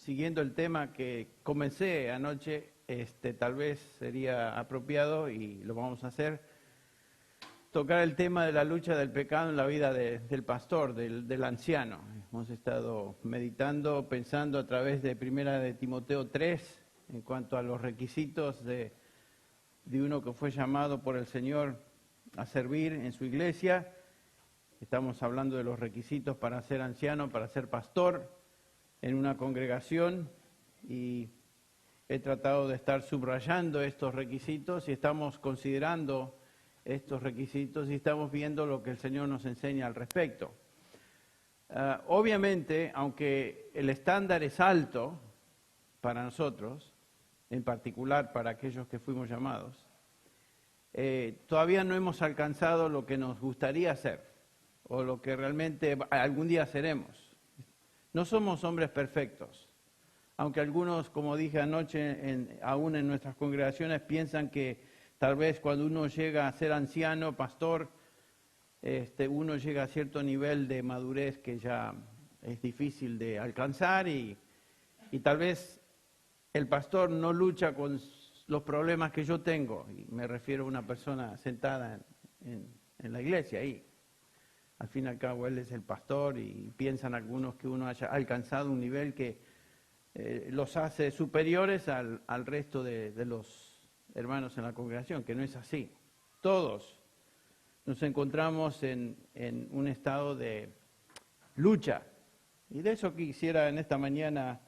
siguiendo el tema que comencé anoche, tal vez sería apropiado, y lo vamos a hacer, tocar el tema de la lucha del pecado en la vida del pastor, del anciano. Hemos estado meditando, pensando a través de Primera de Timoteo 3, en cuanto a los requisitos de uno que fue llamado por el Señor a servir en su iglesia. Estamos hablando de los requisitos para ser anciano, para ser pastor en una congregación, y he tratado de estar subrayando estos requisitos y estamos considerando estos requisitos y estamos viendo lo que el Señor nos enseña al respecto. Obviamente, aunque el estándar es alto para nosotros, en particular para aquellos que fuimos llamados, todavía no hemos alcanzado lo que nos gustaría hacer o lo que realmente algún día seremos. No somos hombres perfectos, aunque algunos, como dije anoche, aún en nuestras congregaciones piensan que tal vez cuando uno llega a ser anciano, pastor, uno llega a cierto nivel de madurez que ya es difícil de alcanzar y tal vez el pastor no lucha con los problemas que yo tengo, y me refiero a una persona sentada en la iglesia ahí. Al fin y al cabo él es el pastor y piensan algunos que uno haya alcanzado un nivel que los hace superiores al resto de los hermanos en la congregación, que no es así. Todos nos encontramos en un estado de lucha, y de eso quisiera en esta mañana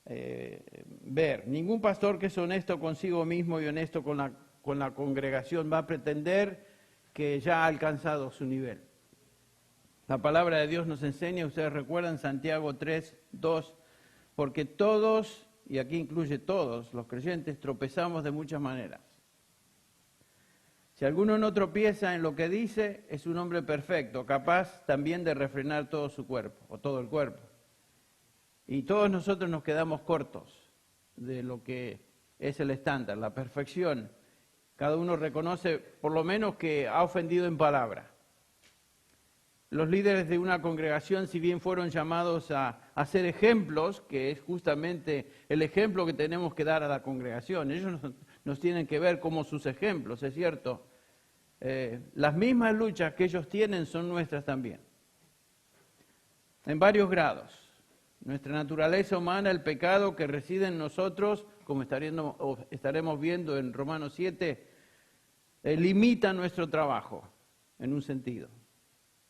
ver. Ningún pastor que es honesto consigo mismo y honesto con la congregación va a pretender que ya ha alcanzado su nivel. La palabra de Dios nos enseña, ustedes recuerdan Santiago 3:2, porque todos, y aquí incluye todos, los creyentes tropezamos de muchas maneras. Si alguno no tropieza en lo que dice, es un hombre perfecto, capaz también de refrenar todo su cuerpo, o todo el cuerpo. Y todos nosotros nos quedamos cortos de lo que es el estándar, la perfección. Cada uno reconoce por lo menos que ha ofendido en palabra. Los líderes de una congregación, si bien fueron llamados a ser ejemplos, que es justamente el ejemplo que tenemos que dar a la congregación, ellos nos tienen que ver como sus ejemplos, es cierto. Las mismas luchas que ellos tienen son nuestras también, en varios grados. Nuestra naturaleza humana, el pecado que reside en nosotros, como estaremos viendo en Romanos 7, limita nuestro trabajo, en un sentido.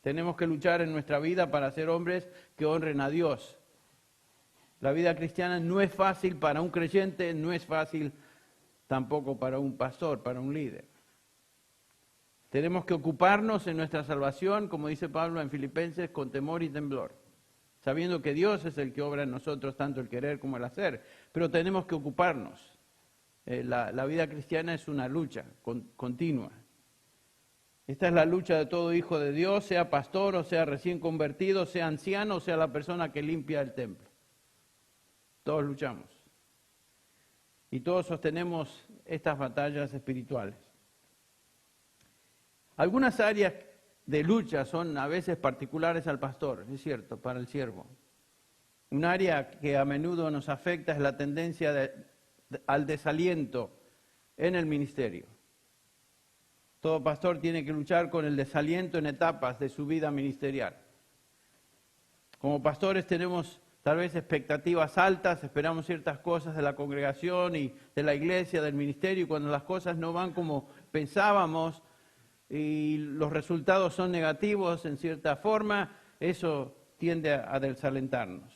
Tenemos que luchar en nuestra vida para ser hombres que honren a Dios. La vida cristiana no es fácil para un creyente, no es fácil tampoco para un pastor, para un líder. Tenemos que ocuparnos en nuestra salvación, como dice Pablo en Filipenses, con temor y temblor, sabiendo que Dios es el que obra en nosotros tanto el querer como el hacer, pero tenemos que ocuparnos. La vida cristiana es una lucha continua. Esta es la lucha de todo hijo de Dios, sea pastor o sea recién convertido, sea anciano o sea la persona que limpia el templo. Todos luchamos. Y todos sostenemos estas batallas espirituales. Algunas áreas de lucha son a veces particulares al pastor, es cierto, para el siervo. Un área que a menudo nos afecta es la tendencia al desaliento en el ministerio. Todo pastor tiene que luchar con el desaliento en etapas de su vida ministerial. Como pastores tenemos tal vez expectativas altas, esperamos ciertas cosas de la congregación y de la iglesia, del ministerio, y cuando las cosas no van como pensábamos y los resultados son negativos en cierta forma, eso tiende a desalentarnos.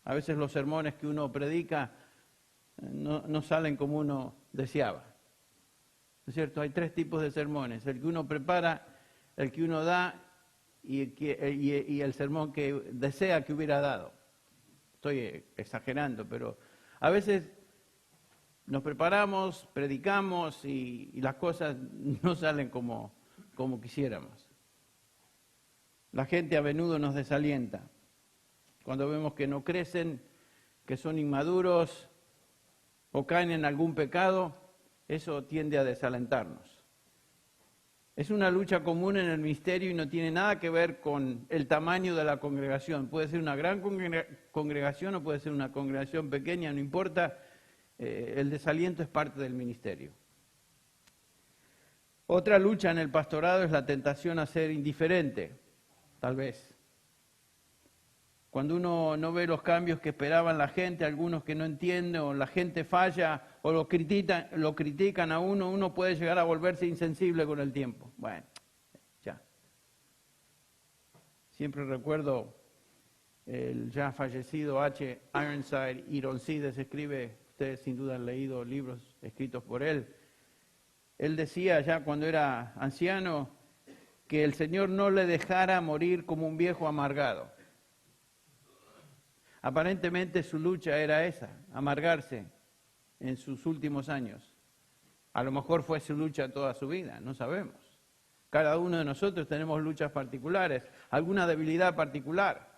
A veces los sermones que uno predica no salen como uno deseaba. ¿Es cierto? Hay 3 tipos de sermones: el que uno prepara, el que uno da y el sermón que desea que hubiera dado. Estoy exagerando, pero a veces nos preparamos, predicamos y las cosas no salen como quisiéramos. La gente a menudo nos desalienta cuando vemos que no crecen, que son inmaduros o caen en algún pecado. Eso tiende a desalentarnos. Es una lucha común en el ministerio y no tiene nada que ver con el tamaño de la congregación. Puede ser una gran congregación o puede ser una congregación pequeña, no importa. El desaliento es parte del ministerio. Otra lucha en el pastorado es la tentación a ser indiferente, tal vez. Cuando uno no ve los cambios que esperaban la gente, algunos que no entienden, o la gente falla, o lo critican a uno puede llegar a volverse insensible con el tiempo. Bueno, ya. Siempre recuerdo el ya fallecido H. Ironside, Ironsides escribe, ustedes sin duda han leído libros escritos por él. Él decía ya cuando era anciano que el Señor no le dejara morir como un viejo amargado. Aparentemente su lucha era esa, amargarse en sus últimos años. A lo mejor fue su lucha toda su vida, no sabemos. Cada uno de nosotros tenemos luchas particulares, alguna debilidad particular.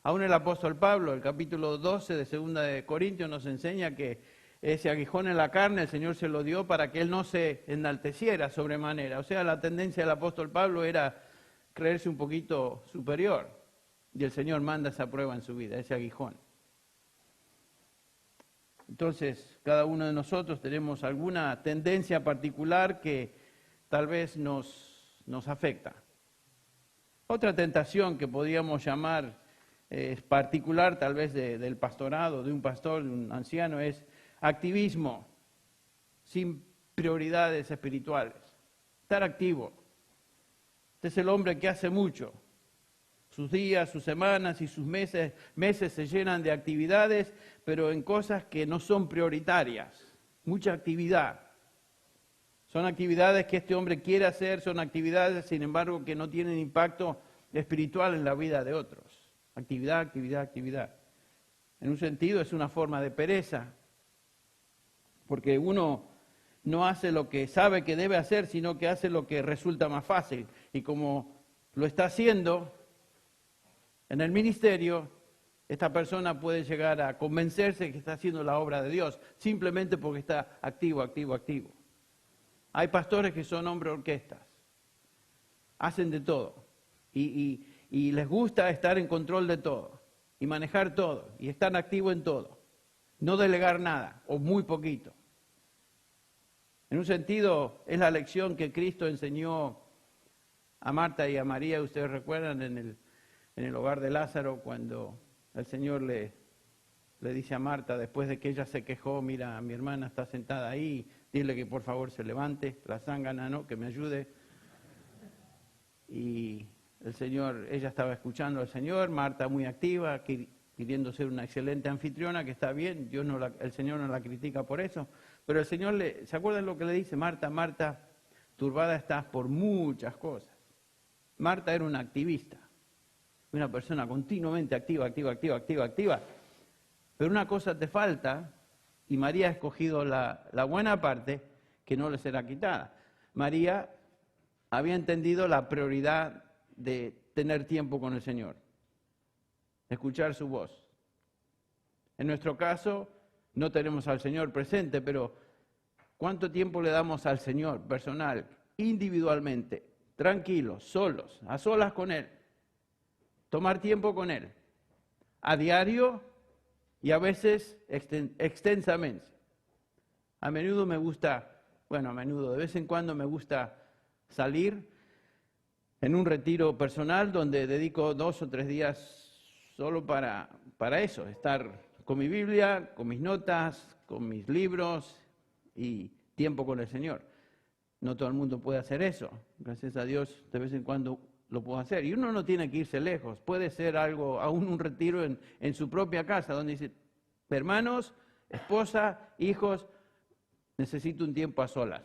Aún el apóstol Pablo, el capítulo 12 de 2 de Corintios, nos enseña que ese aguijón en la carne el Señor se lo dio para que él no se enalteciera sobremanera. O sea, la tendencia del apóstol Pablo era creerse un poquito superior. Y el Señor manda esa prueba en su vida, ese aguijón. Entonces, cada uno de nosotros tenemos alguna tendencia particular que tal vez nos afecta. Otra tentación que podríamos llamar particular tal vez del pastorado, de un pastor, de un anciano, es activismo sin prioridades espirituales. Estar activo. Este es el hombre que hace mucho. Sus días, sus semanas y sus meses se llenan de actividades, pero en cosas que no son prioritarias. Mucha actividad. Son actividades que este hombre quiere hacer, son actividades, sin embargo, que no tienen impacto espiritual en la vida de otros. Actividad, actividad, actividad. En un sentido es una forma de pereza, porque uno no hace lo que sabe que debe hacer, sino que hace lo que resulta más fácil. Y como lo está haciendo en el ministerio, esta persona puede llegar a convencerse que está haciendo la obra de Dios, simplemente porque está activo, activo, activo. Hay pastores que son hombres orquestas, hacen de todo y les gusta estar en control de todo y manejar todo y estar activo en todo, no delegar nada o muy poquito. En un sentido, es la lección que Cristo enseñó a Marta y a María, ustedes recuerdan en el hogar de Lázaro, cuando el Señor le dice a Marta, después de que ella se quejó, mira, mi hermana está sentada ahí, dile que por favor se levante, la zángana, ¿no?, que me ayude. Y el Señor, ella estaba escuchando al Señor, Marta muy activa, queriendo ser una excelente anfitriona, que está bien, el Señor no la critica por eso, pero el Señor, ¿se acuerdan lo que le dice? Marta, Marta, turbada estás por muchas cosas. Marta era una activista, una persona continuamente activa. Pero una cosa te falta, y María ha escogido la buena parte que no le será quitada. María había entendido la prioridad de tener tiempo con el Señor, escuchar su voz. En nuestro caso, no tenemos al Señor presente, pero ¿cuánto tiempo le damos al Señor personal, individualmente, tranquilos, solos, a solas con Él? Tomar tiempo con Él, a diario y a veces extensamente. A menudo me gusta, de vez en cuando me gusta salir en un retiro personal donde dedico 2 o 3 días solo para eso, estar con mi Biblia, con mis notas, con mis libros y tiempo con el Señor. No todo el mundo puede hacer eso. Gracias a Dios, de vez en cuando lo puedo hacer. Y uno no tiene que irse lejos. Puede ser algo, aún un retiro en su propia casa, donde dice, hermanos, esposa, hijos, necesito un tiempo a solas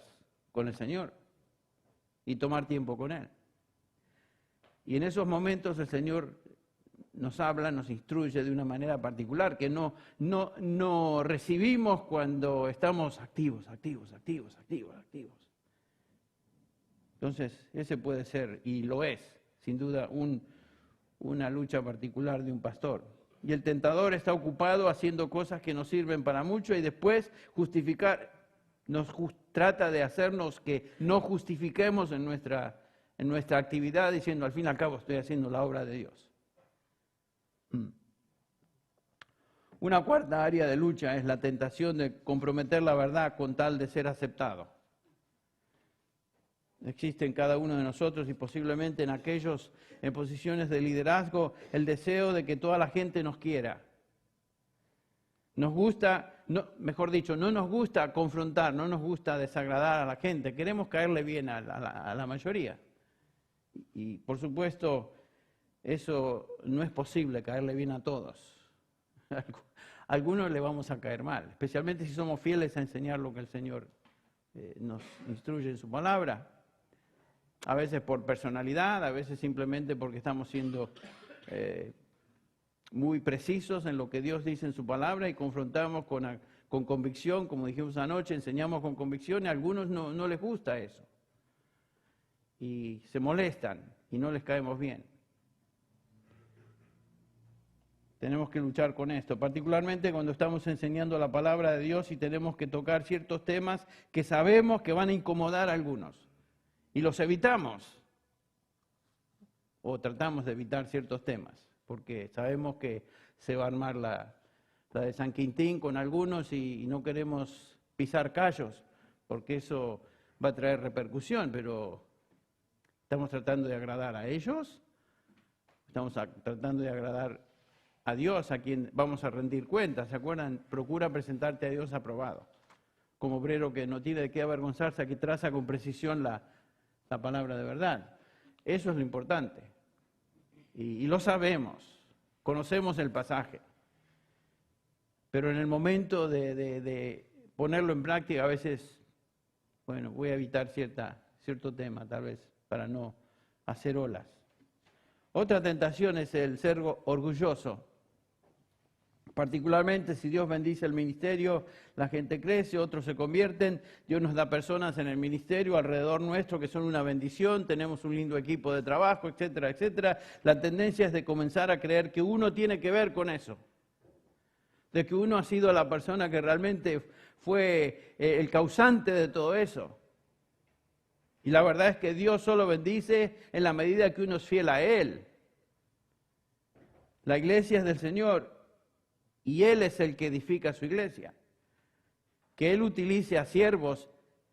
con el Señor y tomar tiempo con Él. Y en esos momentos el Señor nos habla, nos instruye de una manera particular que no recibimos cuando estamos activos. Entonces, ese puede ser, y lo es, sin duda, una lucha particular de un pastor. Y el tentador está ocupado haciendo cosas que nos sirven para mucho y después trata de hacernos que no justifiquemos en nuestra actividad diciendo al fin y al cabo estoy haciendo la obra de Dios. Una cuarta área de lucha es la tentación de comprometer la verdad con tal de ser aceptado. Existe en cada uno de nosotros y posiblemente en aquellos en posiciones de liderazgo el deseo de que toda la gente nos quiera. Nos gusta, mejor dicho, no nos gusta confrontar, no nos gusta desagradar a la gente, queremos caerle bien a la mayoría. Y por supuesto, eso no es posible, caerle bien a todos. A algunos le vamos a caer mal, especialmente si somos fieles a enseñar lo que el Señor nos instruye en su palabra. A veces por personalidad, a veces simplemente porque estamos siendo muy precisos en lo que Dios dice en su palabra y confrontamos con convicción, como dijimos anoche, enseñamos con convicción y a algunos no les gusta eso. Y se molestan y no les caemos bien. Tenemos que luchar con esto, particularmente cuando estamos enseñando la palabra de Dios y tenemos que tocar ciertos temas que sabemos que van a incomodar a algunos. Y los evitamos, o tratamos de evitar ciertos temas, porque sabemos que se va a armar la de San Quintín con algunos y no queremos pisar callos, porque eso va a traer repercusión, pero estamos tratando de agradar a ellos, estamos tratando de agradar a Dios, a quien vamos a rendir cuentas. ¿Se acuerdan? Procura presentarte a Dios aprobado, como obrero que no tiene de qué avergonzarse, que traza con precisión la palabra de verdad. Eso es lo importante. Y lo sabemos, conocemos el pasaje. Pero en el momento de ponerlo en práctica, a veces, bueno, voy a evitar cierto tema, tal vez, para no hacer olas. Otra tentación es el ser orgulloso. Particularmente si Dios bendice el ministerio, la gente crece, otros se convierten, Dios nos da personas en el ministerio alrededor nuestro que son una bendición, tenemos un lindo equipo de trabajo, etcétera, etcétera. La tendencia es de comenzar a creer que uno tiene que ver con eso, de que uno ha sido la persona que realmente fue el causante de todo eso. Y la verdad es que Dios solo bendice en la medida que uno es fiel a Él. La iglesia es del Señor. Y Él es el que edifica su iglesia. Que Él utilice a siervos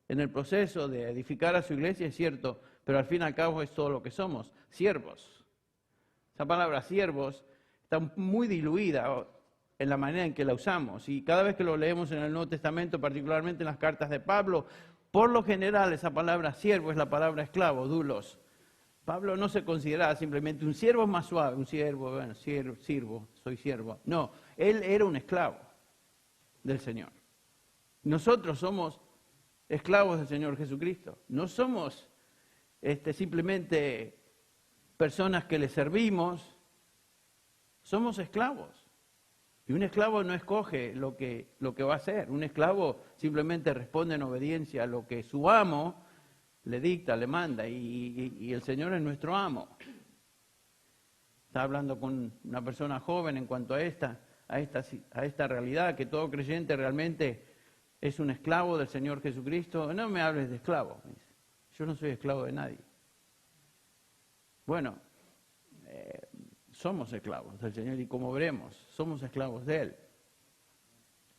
en el proceso de edificar a su iglesia es cierto, pero al fin y al cabo es todo lo que somos, siervos. Esa palabra siervos está muy diluida en la manera en que la usamos. Y cada vez que lo leemos en el Nuevo Testamento, particularmente en las cartas de Pablo, por lo general esa palabra siervo es la palabra esclavo, doulos. Pablo no se consideraba simplemente un siervo más suave, un siervo, bueno, sirvo, soy siervo. No, él era un esclavo del Señor. Nosotros somos esclavos del Señor Jesucristo. No somos simplemente personas que le servimos, somos esclavos. Y un esclavo no escoge lo que va a hacer. Un esclavo simplemente responde en obediencia a lo que su amo le dicta, le manda, y el Señor es nuestro amo. Estaba hablando con una persona joven en cuanto a esta realidad, que todo creyente realmente es un esclavo del Señor Jesucristo. No me hables de esclavo, me dice. Yo no soy esclavo de nadie. Bueno, somos esclavos del Señor y como veremos, somos esclavos de Él.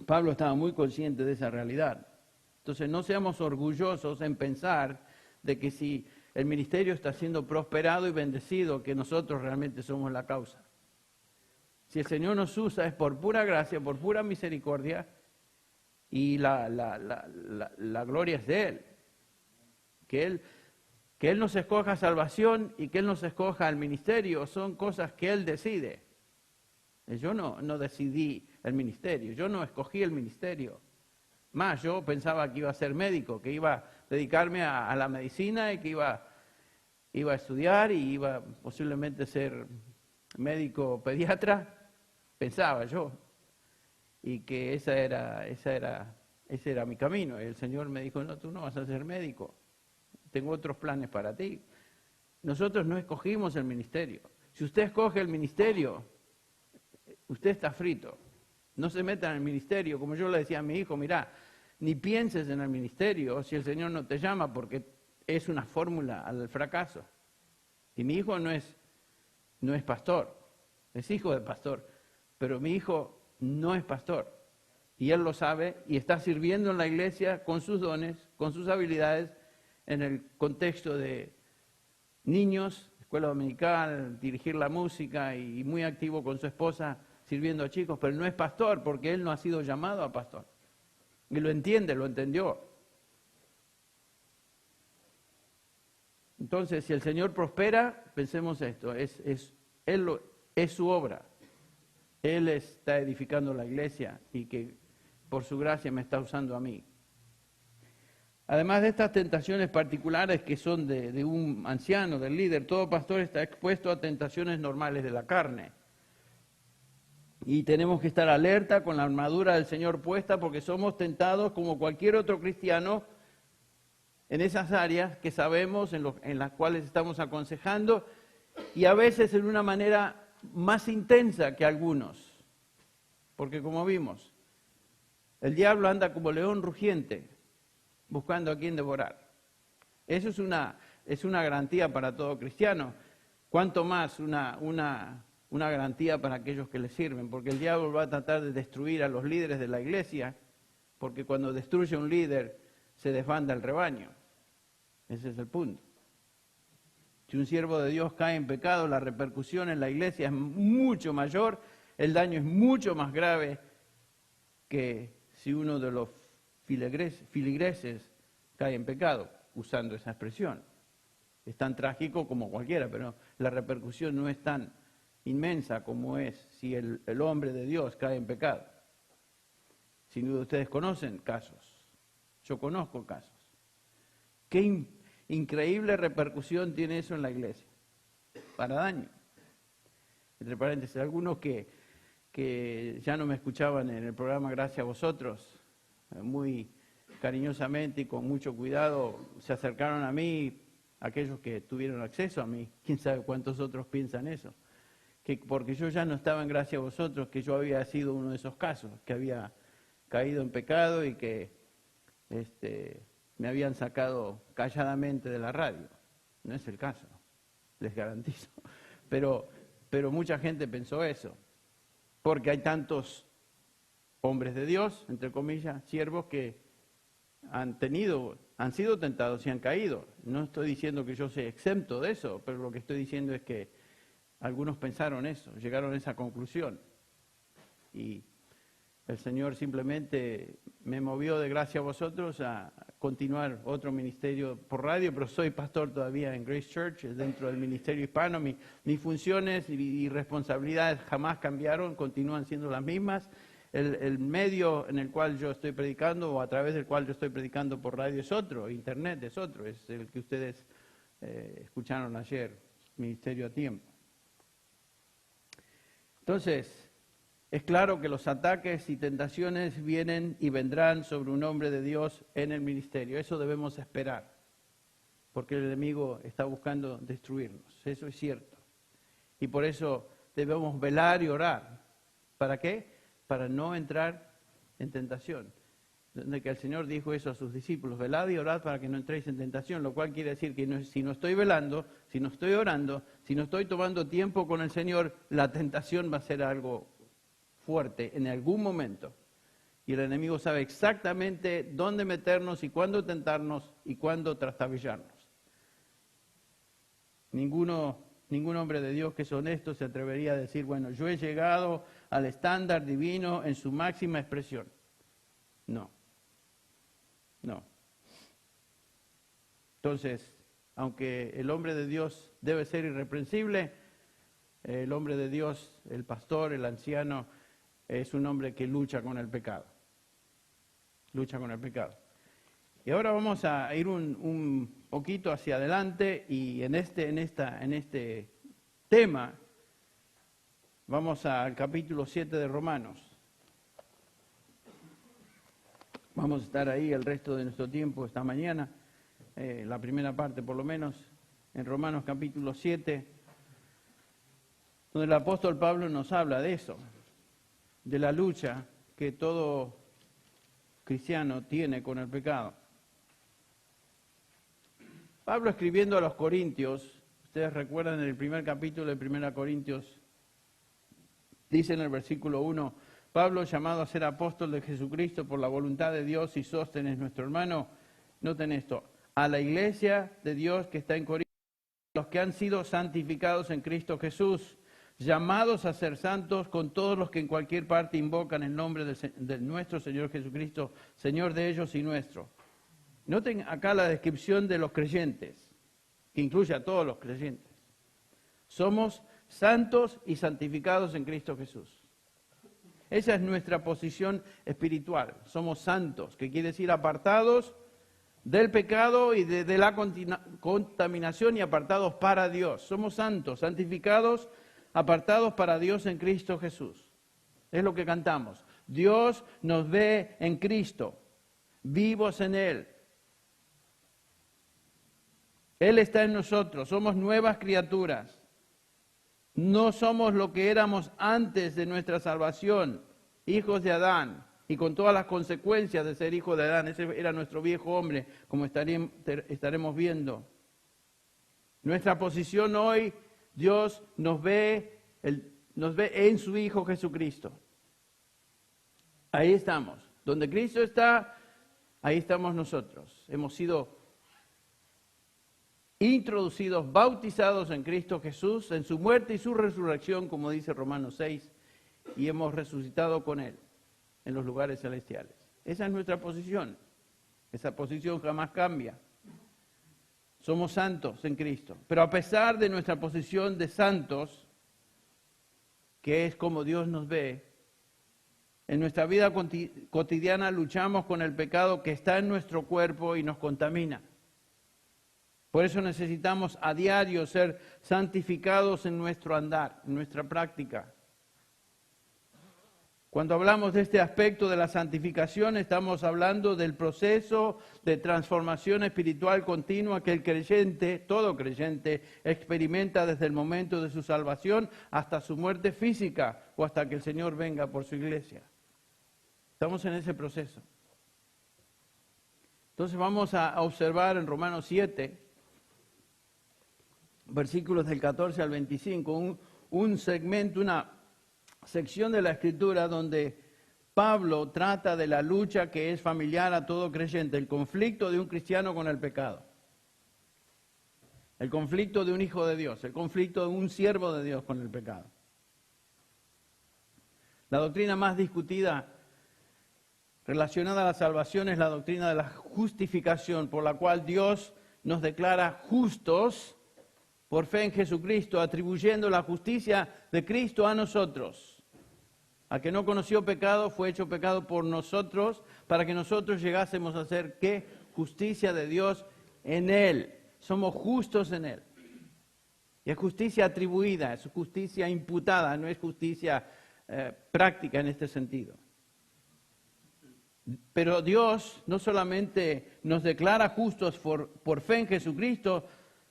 Pablo estaba muy consciente de esa realidad. Entonces no seamos orgullosos en pensar de que si el ministerio está siendo prosperado y bendecido, que nosotros realmente somos la causa. Si el Señor nos usa es por pura gracia, por pura misericordia, y la gloria es de Él. Que Él nos escoja salvación y que Él nos escoja al ministerio son cosas que Él decide. Yo no decidí el ministerio, yo no escogí el ministerio. Más, yo pensaba que iba a ser médico, que iba a dedicarme a la medicina y que iba a estudiar y iba posiblemente a ser médico pediatra, pensaba yo. Y que ese era mi camino. Y el Señor me dijo, no, tú no vas a ser médico, tengo otros planes para ti. Nosotros no escogimos el ministerio. Si usted escoge el ministerio, usted está frito. No se meta en el ministerio, como yo le decía a mi hijo, mirá, ni pienses en el ministerio si el Señor no te llama, porque es una fórmula al fracaso. Y mi hijo no es pastor, es hijo de pastor, pero mi hijo no es pastor. Y él lo sabe y está sirviendo en la iglesia con sus dones, con sus habilidades, en el contexto de niños, escuela dominical, dirigir la música y muy activo con su esposa sirviendo a chicos, pero no es pastor porque él no ha sido llamado a pastor. Y lo entiende, lo entendió. Entonces, si el Señor prospera, pensemos esto, es su obra. Él está edificando la iglesia y que por su gracia me está usando a mí. Además de estas tentaciones particulares que son de un anciano, del líder, todo pastor está expuesto a tentaciones normales de la carne. Y tenemos que estar alerta con la armadura del Señor puesta porque somos tentados como cualquier otro cristiano en esas áreas que sabemos, en las cuales estamos aconsejando y a veces en una manera más intensa que algunos. Porque como vimos, el diablo anda como león rugiente, buscando a quien devorar. Eso es una garantía para todo cristiano. Cuanto más una garantía para aquellos que le sirven, porque el diablo va a tratar de destruir a los líderes de la iglesia, porque cuando destruye a un líder se desbanda el rebaño. Ese es el punto. Si un siervo de Dios cae en pecado, la repercusión en la iglesia es mucho mayor, el daño es mucho más grave que si uno de los filigreses cae en pecado, usando esa expresión. Es tan trágico como cualquiera, pero la repercusión no es tan inmensa como es si el hombre de Dios cae en pecado. Sin duda ustedes conocen casos, yo conozco casos. Qué increíble repercusión tiene eso en la iglesia, para daño. Entre paréntesis, algunos que ya no me escuchaban en el programa Gracias a Vosotros, muy cariñosamente y con mucho cuidado se acercaron a mí, aquellos que tuvieron acceso a mí, quién sabe cuántos otros piensan eso, que porque yo ya no estaba en Gracias a Vosotros, que yo había sido uno de esos casos, que había caído en pecado y que me habían sacado calladamente de la radio. No es el caso, les garantizo. Pero mucha gente pensó eso, porque hay tantos hombres de Dios, entre comillas, siervos que han sido tentados y han caído. No estoy diciendo que yo sea exento de eso, pero lo que estoy diciendo es que algunos pensaron eso, llegaron a esa conclusión. Y el Señor simplemente me movió de gracia a vosotros a continuar otro ministerio por radio, pero soy pastor todavía en Grace Church, dentro del ministerio hispano. Mis funciones y responsabilidades jamás cambiaron, continúan siendo las mismas. El medio en el cual yo estoy predicando o a través del cual yo estoy predicando por radio es otro, internet es otro, es el que ustedes escucharon ayer, Ministerio a Tiempo. Entonces, es claro que los ataques y tentaciones vienen y vendrán sobre un hombre de Dios en el ministerio. Eso debemos esperar, porque el enemigo está buscando destruirnos. Eso es cierto. Y por eso debemos velar y orar. ¿Para qué? Para no entrar en tentación. Donde que el Señor dijo eso a sus discípulos, velad y orad para que no entréis en tentación, lo cual quiere decir que si no estoy velando, si no estoy orando, si no estoy tomando tiempo con el Señor, la tentación va a ser algo fuerte en algún momento. Y el enemigo sabe exactamente dónde meternos y cuándo tentarnos y cuándo trastabillarnos. Ningún hombre de Dios que es honesto se atrevería a decir, bueno, yo he llegado al estándar divino en su máxima expresión. No. Entonces, aunque el hombre de Dios debe ser irreprensible, el hombre de Dios, el pastor, el anciano, es un hombre que lucha con el pecado. Lucha con el pecado. Y ahora vamos a ir un poquito hacia adelante y en este tema vamos al capítulo 7 de Romanos. Vamos a estar ahí el resto de nuestro tiempo esta mañana, la primera parte por lo menos, en Romanos capítulo 7, donde el apóstol Pablo nos habla de eso, de la lucha que todo cristiano tiene con el pecado. Pablo, escribiendo a los Corintios, ustedes recuerdan en el primer capítulo de 1 Corintios, dice en el versículo 1, Pablo, llamado a ser apóstol de Jesucristo por la voluntad de Dios, y Sóstenes, nuestro hermano, noten esto, a la iglesia de Dios que está en Corinto, los que han sido santificados en Cristo Jesús, llamados a ser santos con todos los que en cualquier parte invocan el nombre de nuestro Señor Jesucristo, Señor de ellos y nuestro. Noten acá la descripción de los creyentes, que incluye a todos los creyentes. Somos santos y santificados en Cristo Jesús. Esa es nuestra posición espiritual. Somos santos, que quiere decir apartados del pecado y de la contaminación y apartados para Dios. Somos santos, santificados, apartados para Dios en Cristo Jesús. Es lo que cantamos. Dios nos ve en Cristo, vivos en Él. Él está en nosotros, somos nuevas criaturas. No somos lo que éramos antes de nuestra salvación, hijos de Adán, y con todas las consecuencias de ser hijo de Adán. Ese era nuestro viejo hombre, como estaremos viendo. Nuestra posición hoy, Dios nos ve en su Hijo Jesucristo. Ahí estamos. Donde Cristo está, ahí estamos nosotros. Hemos sido introducidos, bautizados en Cristo Jesús, en su muerte y su resurrección, como dice Romanos 6, y hemos resucitado con Él en los lugares celestiales. Esa es nuestra posición. Esa posición jamás cambia. Somos santos en Cristo. Pero a pesar de nuestra posición de santos, que es como Dios nos ve, en nuestra vida cotidiana luchamos con el pecado que está en nuestro cuerpo y nos contamina. Por eso necesitamos a diario ser santificados en nuestro andar, en nuestra práctica. Cuando hablamos de este aspecto de la santificación, estamos hablando del proceso de transformación espiritual continua que el creyente, todo creyente, experimenta desde el momento de su salvación hasta su muerte física o hasta que el Señor venga por su iglesia. Estamos en ese proceso. Entonces vamos a observar en Romanos 7, versículos del 14 al 25, un segmento, una sección de la Escritura donde Pablo trata de la lucha que es familiar a todo creyente, el conflicto de un cristiano con el pecado, el conflicto de un hijo de Dios, el conflicto de un siervo de Dios con el pecado. La doctrina más discutida relacionada a la salvación es la doctrina de la justificación, por la cual Dios nos declara justos por fe en Jesucristo, atribuyendo la justicia de Cristo a nosotros. Al que no conoció pecado, fue hecho pecado por nosotros, para que nosotros llegásemos a ser, ¿qué? Justicia de Dios en Él. Somos justos en Él. Y es justicia atribuida, es justicia imputada, no es justicia práctica en este sentido. Pero Dios no solamente nos declara justos por fe en Jesucristo,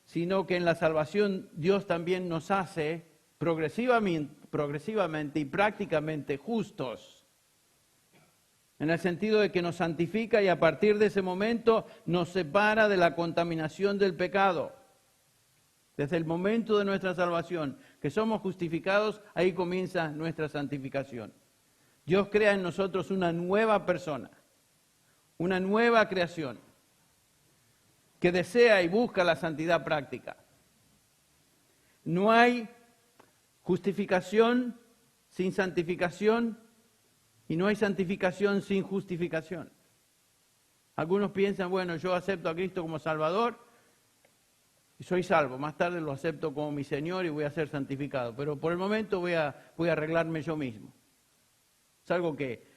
sino que en la salvación Dios también nos hace progresivamente y prácticamente justos. En el sentido de que nos santifica y a partir de ese momento nos separa de la contaminación del pecado. Desde el momento de nuestra salvación, que somos justificados, ahí comienza nuestra santificación. Dios crea en nosotros una nueva persona, una nueva creación, que desea y busca la santidad práctica. No hay justificación sin santificación y no hay santificación sin justificación. Algunos piensan, bueno, yo acepto a Cristo como Salvador y soy salvo. Más tarde lo acepto como mi Señor y voy a ser santificado. Pero por el momento voy a arreglarme yo mismo. Es algo que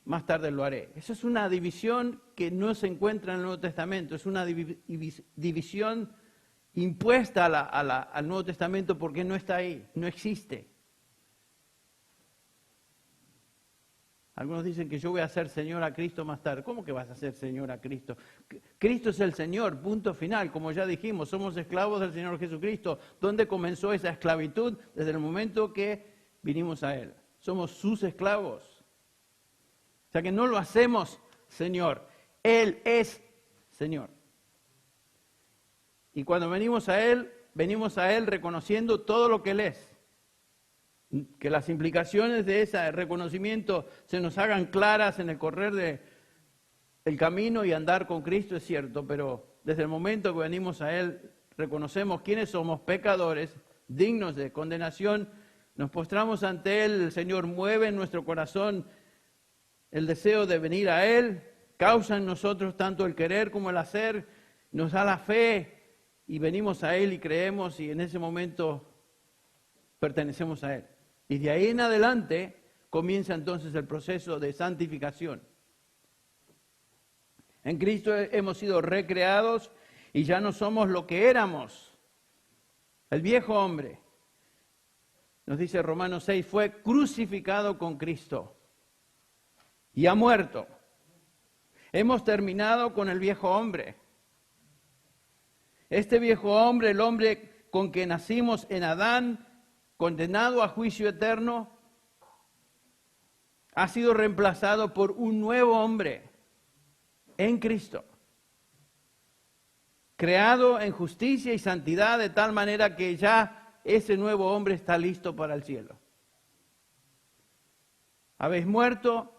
más tarde lo haré. Esa es una división que no se encuentra en el Nuevo Testamento. Es una división impuesta al Nuevo Testamento porque no está ahí, no existe. Algunos dicen que yo voy a ser Señor a Cristo más tarde. ¿Cómo que vas a ser Señor a Cristo? Cristo es el Señor, punto final. Como ya dijimos, somos esclavos del Señor Jesucristo. ¿Dónde comenzó esa esclavitud? Desde el momento que vinimos a Él. Somos sus esclavos. O sea que no lo hacemos Señor. Él es Señor. Y cuando venimos a Él reconociendo todo lo que Él es. Que las implicaciones de ese reconocimiento se nos hagan claras en el correr del camino y andar con Cristo, es cierto, pero desde el momento que venimos a Él, reconocemos quiénes somos, pecadores, dignos de condenación, nos postramos ante Él, el Señor mueve en nuestro corazón el deseo de venir a Él, causa en nosotros tanto el querer como el hacer, nos da la fe y venimos a Él y creemos y en ese momento pertenecemos a Él. Y de ahí en adelante comienza entonces el proceso de santificación. En Cristo hemos sido recreados y ya no somos lo que éramos. El viejo hombre, nos dice Romanos 6, fue crucificado con Cristo y ha muerto. Hemos terminado con el viejo hombre. Este viejo hombre, el hombre con que nacimos en Adán, condenado a juicio eterno, ha sido reemplazado por un nuevo hombre en Cristo, creado en justicia y santidad de tal manera que ya ese nuevo hombre está listo para el cielo. Habéis muerto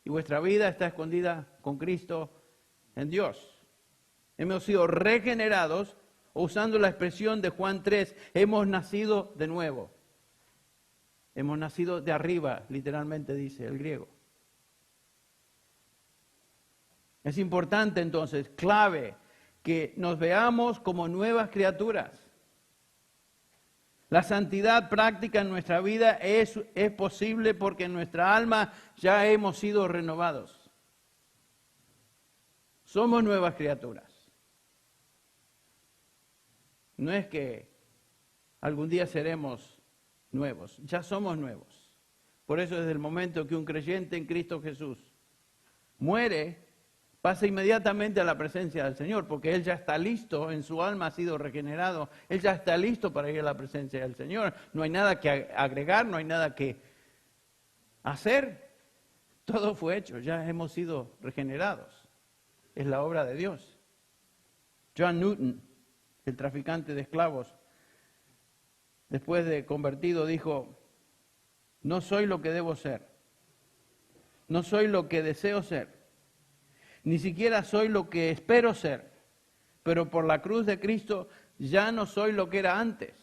y vuestra vida está escondida con Cristo en Dios. Hemos sido regenerados, usando la expresión de Juan 3, hemos nacido de nuevo. Hemos nacido de arriba, literalmente dice el griego. Es importante entonces, clave, que nos veamos como nuevas criaturas. La santidad práctica en nuestra vida es posible porque en nuestra alma ya hemos sido renovados. Somos nuevas criaturas. No es que algún día seremos nuevos, ya somos nuevos. Por eso desde el momento que un creyente en Cristo Jesús muere, pasa inmediatamente a la presencia del Señor, porque Él ya está listo, en su alma ha sido regenerado, Él ya está listo para ir a la presencia del Señor. No hay nada que agregar, no hay nada que hacer, todo fue hecho, ya hemos sido regenerados. Es la obra de Dios. John Newton, el traficante de esclavos, después de convertido, dijo, no soy lo que debo ser, no soy lo que deseo ser, ni siquiera soy lo que espero ser, pero por la cruz de Cristo ya no soy lo que era antes.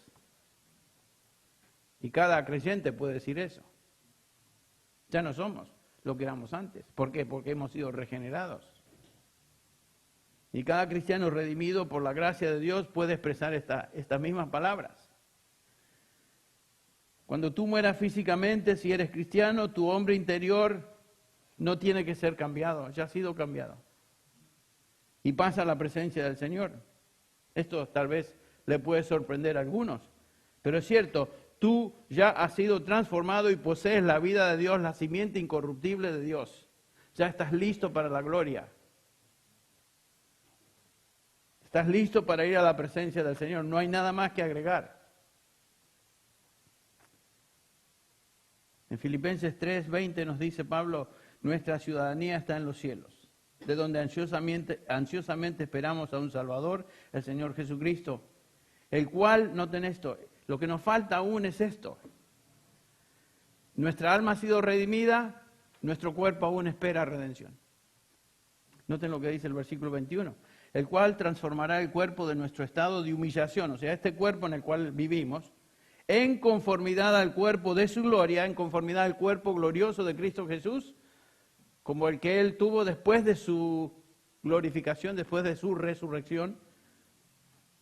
Y cada creyente puede decir eso. Ya no somos lo que éramos antes. ¿Por qué? Porque hemos sido regenerados. Y cada cristiano redimido por la gracia de Dios puede expresar estas mismas palabras. Cuando tú mueras físicamente, si eres cristiano, tu hombre interior no tiene que ser cambiado, ya ha sido cambiado. Y pasa a la presencia del Señor. Esto tal vez le puede sorprender a algunos, pero es cierto, tú ya has sido transformado y posees la vida de Dios, la simiente incorruptible de Dios. Ya estás listo para la gloria. Estás listo para ir a la presencia del Señor. No hay nada más que agregar. En Filipenses 3:20 nos dice Pablo, nuestra ciudadanía está en los cielos, de donde ansiosamente esperamos a un Salvador, el Señor Jesucristo, el cual, noten esto, lo que nos falta aún es esto. Nuestra alma ha sido redimida, nuestro cuerpo aún espera redención. Noten lo que dice el versículo 21. El cual transformará el cuerpo de nuestro estado de humillación, o sea, este cuerpo en el cual vivimos, en conformidad al cuerpo de su gloria, en conformidad al cuerpo glorioso de Cristo Jesús, como el que Él tuvo después de su glorificación, después de su resurrección,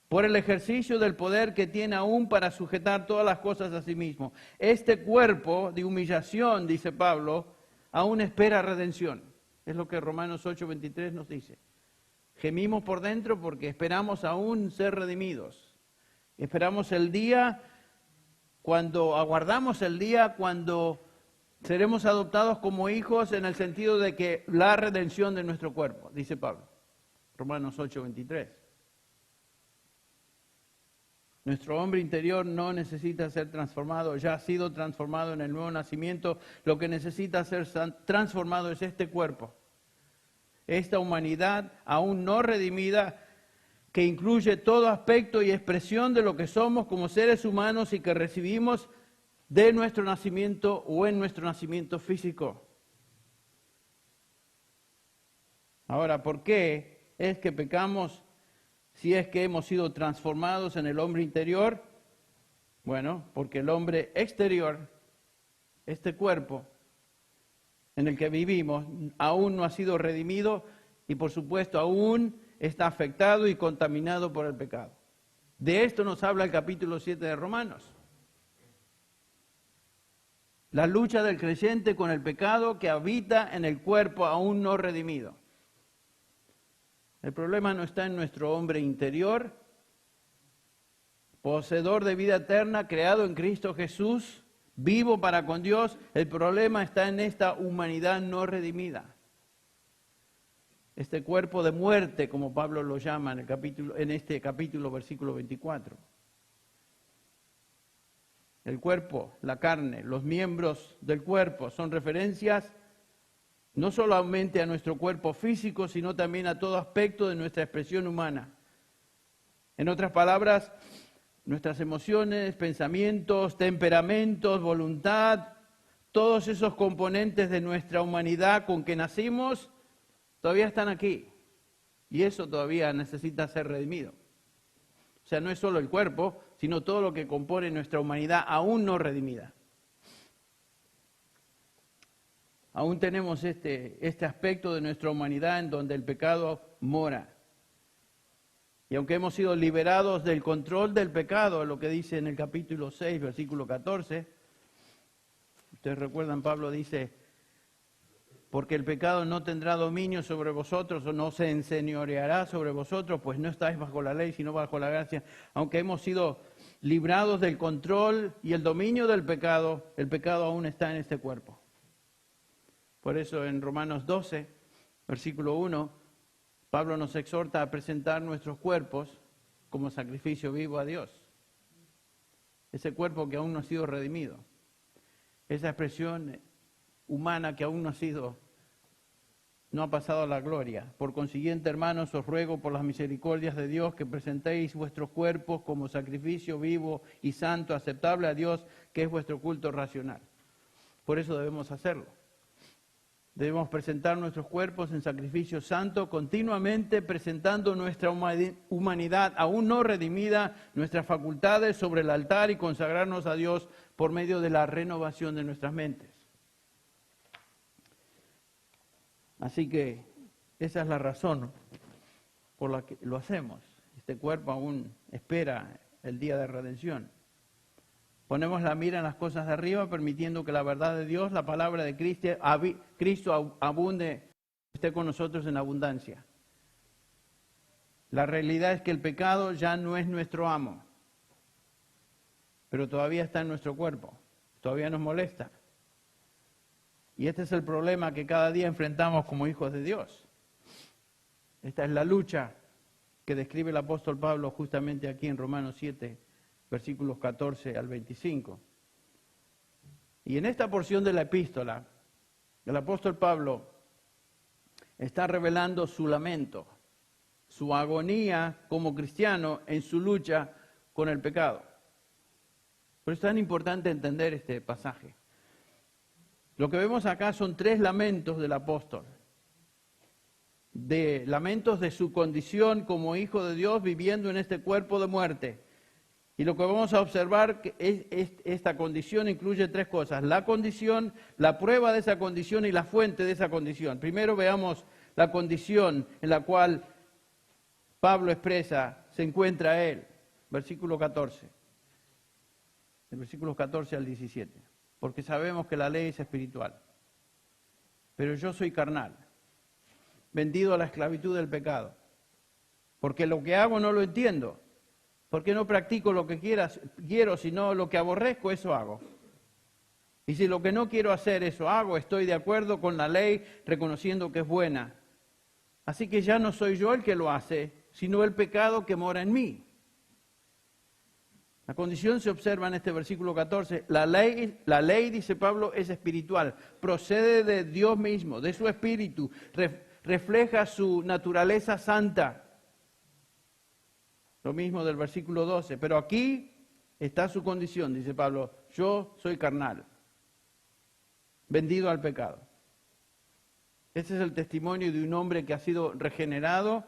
por el ejercicio del poder que tiene aún para sujetar todas las cosas a sí mismo. Este cuerpo de humillación, dice Pablo, aún espera redención. Es lo que Romanos 8:23 nos dice. Gemimos por dentro porque esperamos aún ser redimidos. Esperamos el día aguardamos el día cuando seremos adoptados como hijos en el sentido de que la redención de nuestro cuerpo, dice Pablo. Romanos 8:23. Nuestro hombre interior no necesita ser transformado, ya ha sido transformado en el nuevo nacimiento. Lo que necesita ser transformado es este cuerpo. esta humanidad aún no redimida, que incluye todo aspecto y expresión de lo que somos como seres humanos y que recibimos de nuestro nacimiento o en nuestro nacimiento físico. Ahora, ¿por qué es que pecamos si es que hemos sido transformados en el hombre interior? Bueno, porque el hombre exterior, este cuerpo en el que vivimos, aún no ha sido redimido y por supuesto aún está afectado y contaminado por el pecado. De esto nos habla el capítulo 7 de Romanos. La lucha del creyente con el pecado que habita en el cuerpo aún no redimido. El problema no está en nuestro hombre interior, poseedor de vida eterna, creado en Cristo Jesús, vivo para con Dios. El problema está en esta humanidad no redimida. Este cuerpo de muerte, como Pablo lo llama en este capítulo, versículo 24. El cuerpo, la carne, los miembros del cuerpo son referencias no solamente a nuestro cuerpo físico, sino también a todo aspecto de nuestra expresión humana. En otras palabras, nuestras emociones, pensamientos, temperamentos, voluntad, todos esos componentes de nuestra humanidad con que nacimos, todavía están aquí. Y eso todavía necesita ser redimido. O sea, no es solo el cuerpo, sino todo lo que compone nuestra humanidad aún no redimida. Aún tenemos este aspecto de nuestra humanidad en donde el pecado mora. Y aunque hemos sido liberados del control del pecado, lo que dice en el capítulo 6, versículo 14, ustedes recuerdan, Pablo dice, porque el pecado no tendrá dominio sobre vosotros o no se enseñoreará sobre vosotros, pues no estáis bajo la ley, sino bajo la gracia. Aunque hemos sido librados del control y el dominio del pecado, el pecado aún está en este cuerpo. Por eso en Romanos 12, versículo 1, Pablo nos exhorta a presentar nuestros cuerpos como sacrificio vivo a Dios. Ese cuerpo que aún no ha sido redimido. Esa expresión humana que aún no ha pasado a la gloria. Por consiguiente, hermanos, os ruego por las misericordias de Dios que presentéis vuestros cuerpos como sacrificio vivo y santo, aceptable a Dios, que es vuestro culto racional. Por eso debemos hacerlo. Debemos presentar nuestros cuerpos en sacrificio santo, continuamente presentando nuestra humanidad aún no redimida, nuestras facultades sobre el altar y consagrarnos a Dios por medio de la renovación de nuestras mentes. Así que esa es la razón por la que lo hacemos. Este cuerpo aún espera el día de redención. Ponemos la mira en las cosas de arriba, permitiendo que la verdad de Dios, la palabra de Cristo abunde, esté con nosotros en abundancia. La realidad es que el pecado ya no es nuestro amo, pero todavía está en nuestro cuerpo, todavía nos molesta. Y este es el problema que cada día enfrentamos como hijos de Dios. Esta es la lucha que describe el apóstol Pablo justamente aquí en Romanos 7, versículos 14 al 25. Y en esta porción de la epístola, el apóstol Pablo está revelando su lamento, su agonía como cristiano en su lucha con el pecado. Por eso es tan importante entender este pasaje. Lo que vemos acá son 3 lamentos del apóstol. Lamentos de su condición como hijo de Dios viviendo en este cuerpo de muerte. Y lo que vamos a observar es esta condición incluye 3 cosas. La condición, la prueba de esa condición y la fuente de esa condición. Primero veamos la condición en la cual Pablo expresa, se encuentra él. Versículo 14. De versículos 14 al 17. Porque sabemos que la ley es espiritual. Pero yo soy carnal, vendido a la esclavitud del pecado. Porque lo que hago no lo entiendo. Porque no practico lo que quiero, sino lo que aborrezco, eso hago. Y si lo que no quiero hacer, eso hago, estoy de acuerdo con la ley, reconociendo que es buena. Así que ya no soy yo el que lo hace, sino el pecado que mora en mí. La condición se observa en este versículo 14. La ley, dice Pablo, es espiritual, procede de Dios mismo, de su espíritu, refleja su naturaleza santa. Lo mismo del versículo 12. Pero aquí está su condición, dice Pablo. Yo soy carnal, vendido al pecado. Ese es el testimonio de un hombre que ha sido regenerado,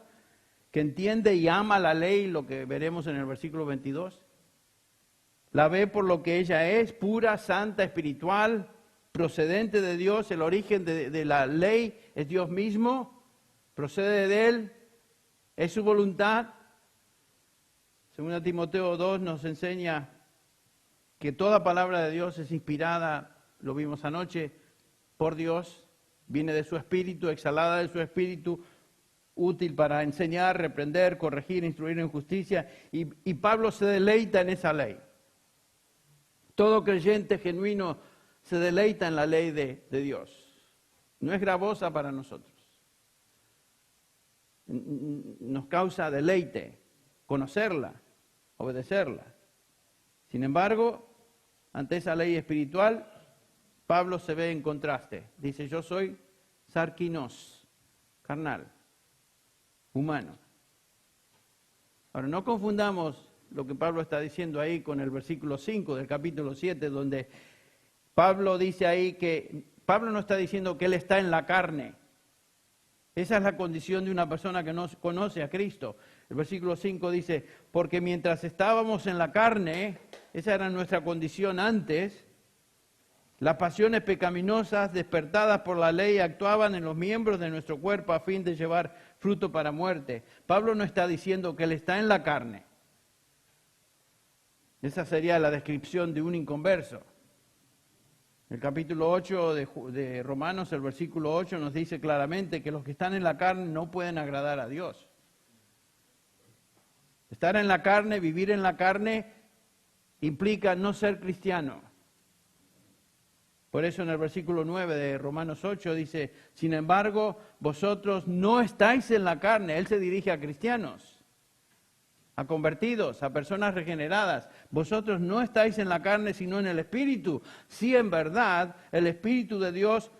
que entiende y ama la ley, lo que veremos en el versículo 22. La ve por lo que ella es, pura, santa, espiritual, procedente de Dios. El origen de la ley es Dios mismo, procede de Él, es su voluntad. Según Timoteo 2 nos enseña que toda palabra de Dios es inspirada, lo vimos anoche, por Dios, viene de su espíritu, exhalada de su espíritu, útil para enseñar, reprender, corregir, instruir en justicia. Y Pablo se deleita en esa ley. Todo creyente genuino se deleita en la ley de Dios. No es gravosa para nosotros. Nos causa deleite conocerla, obedecerla. Sin embargo, ante esa ley espiritual, Pablo se ve en contraste. Dice, yo soy sarkinos, carnal, humano. Ahora, no confundamos lo que Pablo está diciendo ahí con el versículo 5 del capítulo 7, donde Pablo dice ahí que Pablo no está diciendo que él está en la carne. Esa es la condición de una persona que no conoce a Cristo. El versículo 5 dice, porque mientras estábamos en la carne, esa era nuestra condición antes, las pasiones pecaminosas despertadas por la ley actuaban en los miembros de nuestro cuerpo a fin de llevar fruto para muerte. Pablo no está diciendo que él está en la carne. Esa sería la descripción de un inconverso. El capítulo 8 de Romanos, el versículo 8, nos dice claramente que los que están en la carne no pueden agradar a Dios. Estar en la carne, vivir en la carne, implica no ser cristiano. Por eso en el versículo 9 de Romanos 8 dice, sin embargo, vosotros no estáis en la carne. Él se dirige a cristianos, a convertidos, a personas regeneradas. Vosotros no estáis en la carne, sino en el Espíritu. Si en verdad el Espíritu de Dios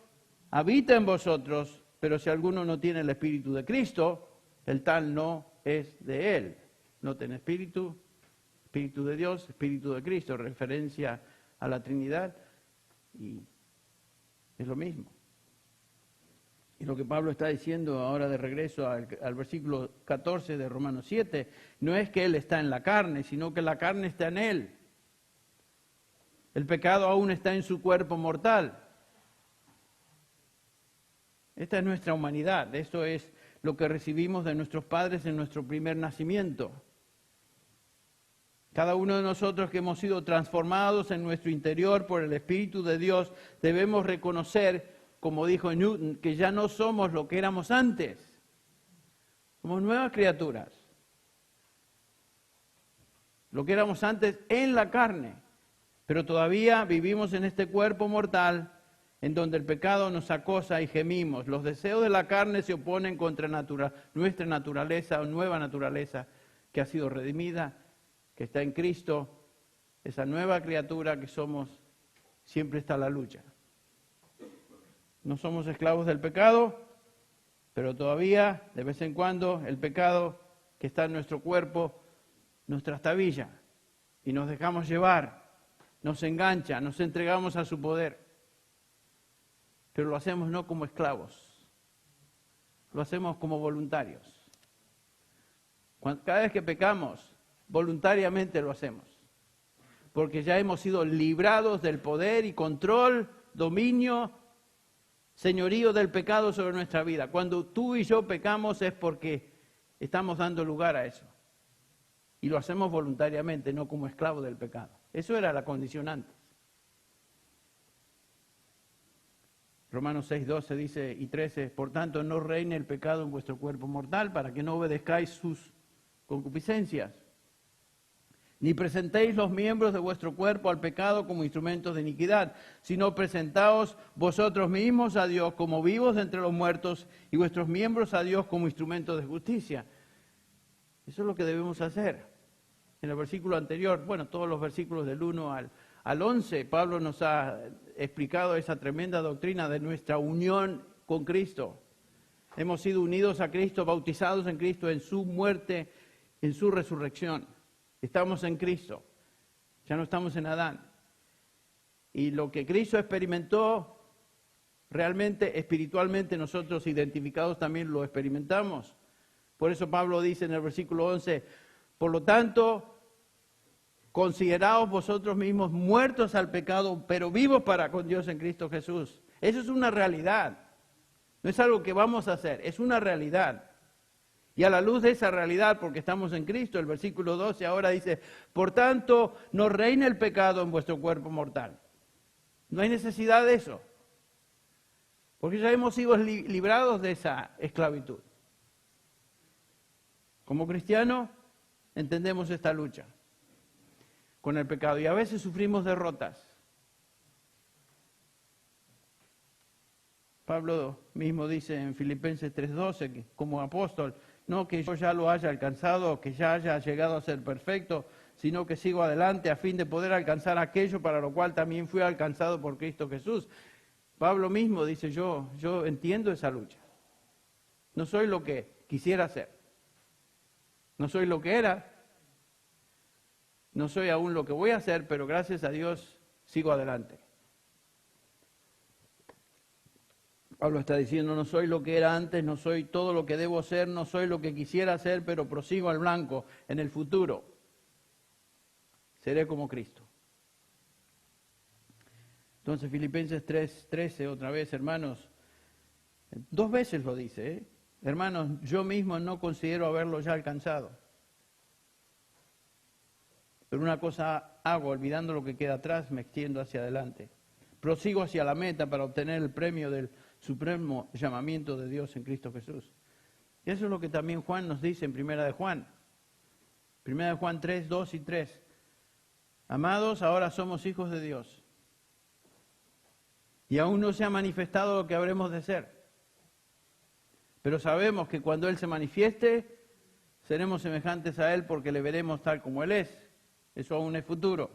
habita en vosotros, pero si alguno no tiene el Espíritu de Cristo, el tal no es de Él. Noten, Espíritu de Dios, Espíritu de Cristo, referencia a la Trinidad, y es lo mismo. Y lo que Pablo está diciendo ahora de regreso al versículo 14 de Romanos 7, no es que él está en la carne, sino que la carne está en él. El pecado aún está en su cuerpo mortal. Esta es nuestra humanidad, esto es lo que recibimos de nuestros padres en nuestro primer nacimiento. Cada uno de nosotros que hemos sido transformados en nuestro interior por el Espíritu de Dios, debemos reconocer, como dijo Newton, que ya no somos lo que éramos antes. Somos nuevas criaturas. Lo que éramos antes en la carne, pero todavía vivimos en este cuerpo mortal en donde el pecado nos acosa y gemimos. Los deseos de la carne se oponen contra nuestra naturaleza o nueva naturaleza que ha sido redimida, que está en Cristo, esa nueva criatura que somos, siempre está la lucha. No somos esclavos del pecado, pero todavía, de vez en cuando, el pecado que está en nuestro cuerpo nos trastabilla y nos dejamos llevar, nos engancha, nos entregamos a su poder. Pero lo hacemos no como esclavos, lo hacemos como voluntarios. Cada vez que pecamos, voluntariamente lo hacemos, porque ya hemos sido librados del poder y control, dominio, señorío del pecado sobre nuestra vida. Cuando tú y yo pecamos es porque estamos dando lugar a eso. Y lo hacemos voluntariamente, no como esclavos del pecado. Eso era la condición antes. Romanos 6, 12 dice y 13, por tanto no reine el pecado en vuestro cuerpo mortal para que no obedezcáis sus concupiscencias. Ni presentéis los miembros de vuestro cuerpo al pecado como instrumentos de iniquidad, sino presentaos vosotros mismos a Dios como vivos de entre los muertos y vuestros miembros a Dios como instrumentos de justicia. Eso es lo que debemos hacer. En el versículo anterior, bueno, todos los versículos del 1 al 11, Pablo nos ha explicado esa tremenda doctrina de nuestra unión con Cristo. Hemos sido unidos a Cristo, bautizados en Cristo, en su muerte, en su resurrección. Estamos en Cristo, ya no estamos en Adán. Y lo que Cristo experimentó, realmente, espiritualmente, nosotros identificados también lo experimentamos. Por eso Pablo dice en el versículo 11, por lo tanto, consideraos vosotros mismos muertos al pecado, pero vivos para con Dios en Cristo Jesús. Eso es una realidad. No es algo que vamos a hacer, es una realidad. Y a la luz de esa realidad, porque estamos en Cristo, el versículo 12 ahora dice, por tanto, no reine el pecado en vuestro cuerpo mortal. No hay necesidad de eso, porque ya hemos sido librados de esa esclavitud. Como cristianos, entendemos esta lucha con el pecado y a veces sufrimos derrotas. Pablo mismo dice en Filipenses 3:12, que como apóstol, no que yo ya lo haya alcanzado, que ya haya llegado a ser perfecto, sino que sigo adelante a fin de poder alcanzar aquello para lo cual también fui alcanzado por Cristo Jesús. Pablo mismo dice, yo entiendo esa lucha. No soy lo que quisiera ser. No soy lo que era. No soy aún lo que voy a hacer, pero gracias a Dios sigo adelante. Pablo está diciendo, no soy lo que era antes, no soy todo lo que debo ser, no soy lo que quisiera ser, pero prosigo al blanco en el futuro. Seré como Cristo. Entonces Filipenses 3:13, otra vez, hermanos, 2 veces lo dice, ¿eh? Hermanos, yo mismo no considero haberlo ya alcanzado. Pero una cosa hago, olvidando lo que queda atrás, me extiendo hacia adelante. Prosigo hacia la meta para obtener el premio del supremo llamamiento de Dios en Cristo Jesús. Y eso es lo que también Juan nos dice en Primera de Juan. Primera de Juan 3:2 y 3. Amados, ahora somos hijos de Dios. Y aún no se ha manifestado lo que habremos de ser. Pero sabemos que cuando Él se manifieste, seremos semejantes a Él porque le veremos tal como Él es. Eso aún es futuro.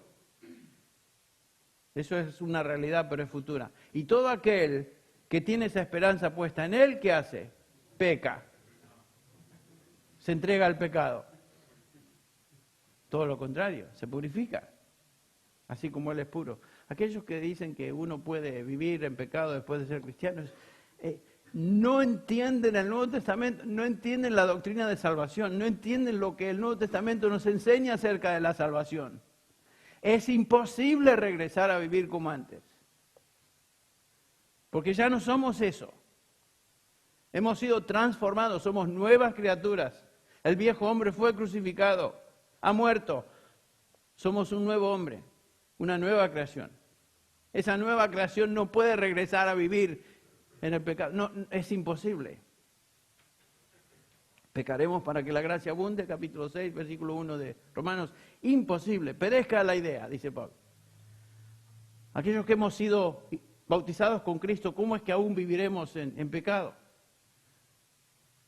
Eso es una realidad, pero es futura. Y todo aquel que tiene esa esperanza puesta en Él, ¿qué hace? Peca. Se entrega al pecado. Todo lo contrario, se purifica. Así como Él es puro. Aquellos que dicen que uno puede vivir en pecado después de ser cristiano, no entienden el Nuevo Testamento, no entienden la doctrina de salvación, no entienden lo que el Nuevo Testamento nos enseña acerca de la salvación. Es imposible regresar a vivir como antes. Porque ya no somos eso. Hemos sido transformados, somos nuevas criaturas. El viejo hombre fue crucificado, ha muerto. Somos un nuevo hombre, una nueva creación. Esa nueva creación no puede regresar a vivir en el pecado. No, es imposible. Pecaremos para que la gracia abunde, capítulo 6, versículo 1 de Romanos. Imposible, perezca la idea, dice Pablo. Aquellos que hemos sido bautizados con Cristo, ¿cómo es que aún viviremos en pecado?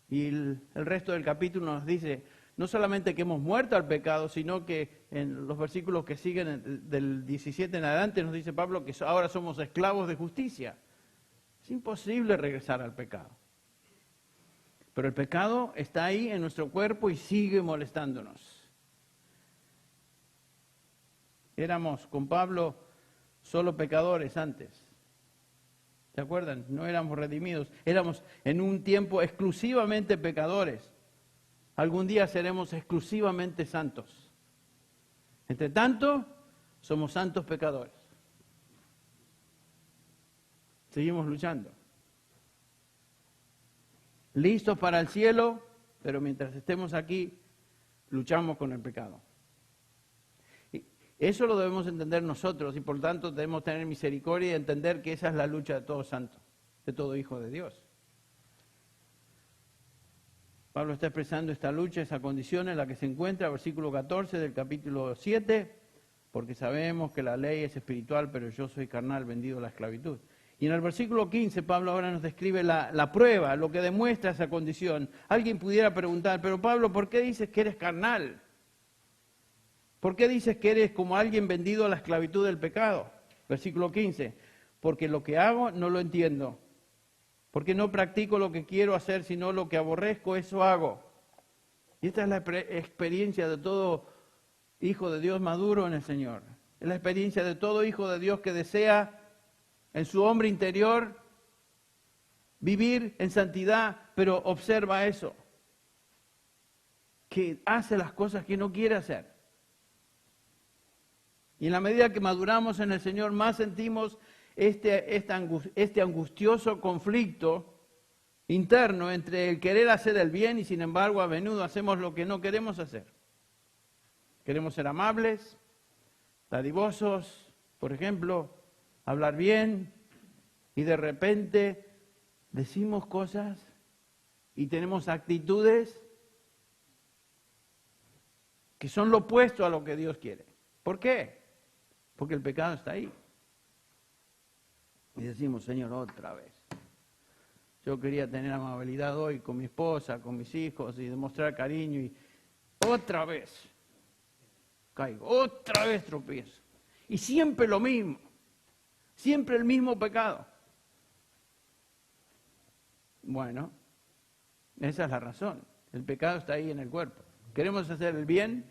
Y el resto del capítulo nos dice, no solamente que hemos muerto al pecado, sino que en los versículos que siguen del 17 en adelante nos dice Pablo que ahora somos esclavos de justicia. Es imposible regresar al pecado. Pero el pecado está ahí en nuestro cuerpo y sigue molestándonos. Éramos con Pablo solo pecadores antes. ¿Se acuerdan? No éramos redimidos. Éramos en un tiempo exclusivamente pecadores. Algún día seremos exclusivamente santos. Entre tanto, somos santos pecadores. Seguimos luchando. Listos para el cielo, pero mientras estemos aquí, luchamos con el pecado. Y eso lo debemos entender nosotros y por lo tanto debemos tener misericordia y entender que esa es la lucha de todo santo, de todo hijo de Dios. Pablo está expresando esta lucha, esa condición en la que se encuentra, versículo 14 del capítulo 7, porque sabemos que la ley es espiritual, pero yo soy carnal, vendido a la esclavitud. Y en el versículo 15, Pablo ahora nos describe la prueba, lo que demuestra esa condición. Alguien pudiera preguntar, pero Pablo, ¿por qué dices que eres carnal? ¿Por qué dices que eres como alguien vendido a la esclavitud del pecado? Versículo 15, porque lo que hago no lo entiendo, Porque no practico lo que quiero hacer, sino lo que aborrezco, eso hago. Y esta es la experiencia de todo hijo de Dios maduro en el Señor. Es la experiencia de todo hijo de Dios que desea en su hombre interior vivir en santidad, pero observa eso, que hace las cosas que no quiere hacer. Y en la medida que maduramos en el Señor, más sentimos este angustioso conflicto interno entre el querer hacer el bien y sin embargo a menudo hacemos lo que no queremos hacer. Queremos ser amables, dadivosos, por ejemplo, hablar bien, y de repente decimos cosas y tenemos actitudes que son lo opuesto a lo que Dios quiere. ¿Por qué? Porque el pecado está ahí. Y decimos, Señor, otra vez. Yo quería tener amabilidad hoy con mi esposa, con mis hijos y demostrar cariño y otra vez caigo, otra vez tropiezo. Y siempre lo mismo, siempre el mismo pecado. Bueno, esa es la razón. El pecado está ahí en el cuerpo. Queremos hacer el bien,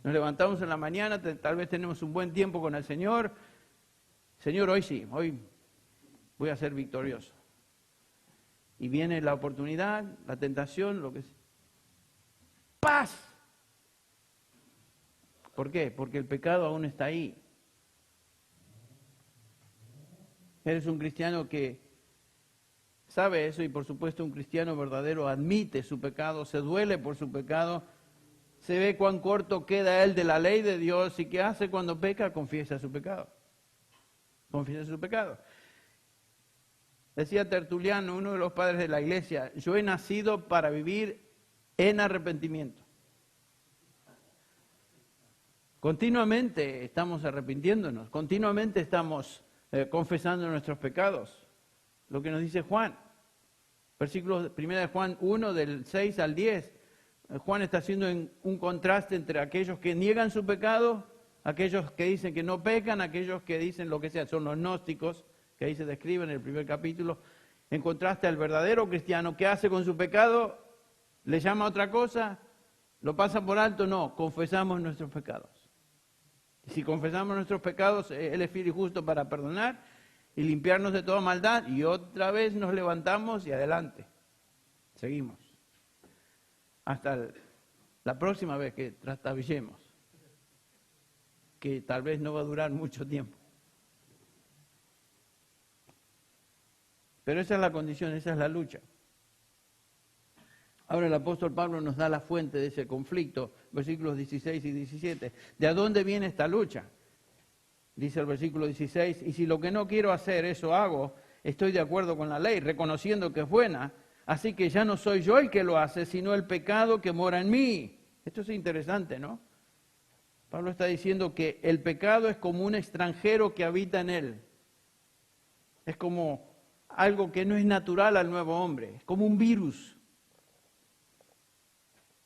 nos levantamos en la mañana, tal vez tenemos un buen tiempo con el Señor. Señor, hoy sí, hoy voy a ser victorioso. Y viene la oportunidad, la tentación, lo que sea. ¡Paz! ¿Por qué? Porque el pecado aún está ahí. Eres un cristiano que sabe eso y por supuesto un cristiano verdadero admite su pecado, se duele por su pecado, se ve cuán corto queda él de la ley de Dios y qué hace cuando peca, confiesa su pecado. Confiesa su pecado. Decía Tertuliano, uno de los padres de la iglesia, yo he nacido para vivir en arrepentimiento. Continuamente estamos arrepintiéndonos, continuamente estamos confesando nuestros pecados. Lo que nos dice Juan, versículos 1 de Juan 1, del 6 al 10. Juan está haciendo un contraste entre aquellos que niegan su pecado, aquellos que dicen que no pecan, aquellos que dicen lo que sea, son los gnósticos, que ahí se describe en el primer capítulo, en contraste al verdadero cristiano, ¿qué hace con su pecado? ¿Le llama a otra cosa? ¿Lo pasa por alto? No, confesamos nuestros pecados. Y si confesamos nuestros pecados, Él es fiel y justo para perdonar y limpiarnos de toda maldad, y otra vez nos levantamos y adelante. Seguimos. Hasta la próxima vez que trastabillemos, que tal vez no va a durar mucho tiempo. Pero esa es la condición, esa es la lucha. Ahora el apóstol Pablo nos da la fuente de ese conflicto, versículos 16 y 17. ¿De dónde viene esta lucha? Dice el versículo 16, y si lo que no quiero hacer, eso hago, estoy de acuerdo con la ley, reconociendo que es buena, así que ya no soy yo el que lo hace, sino el pecado que mora en mí. Esto es interesante, ¿no? Pablo está diciendo que el pecado es como un extranjero que habita en él. Es como algo que no es natural al nuevo hombre, es como un virus.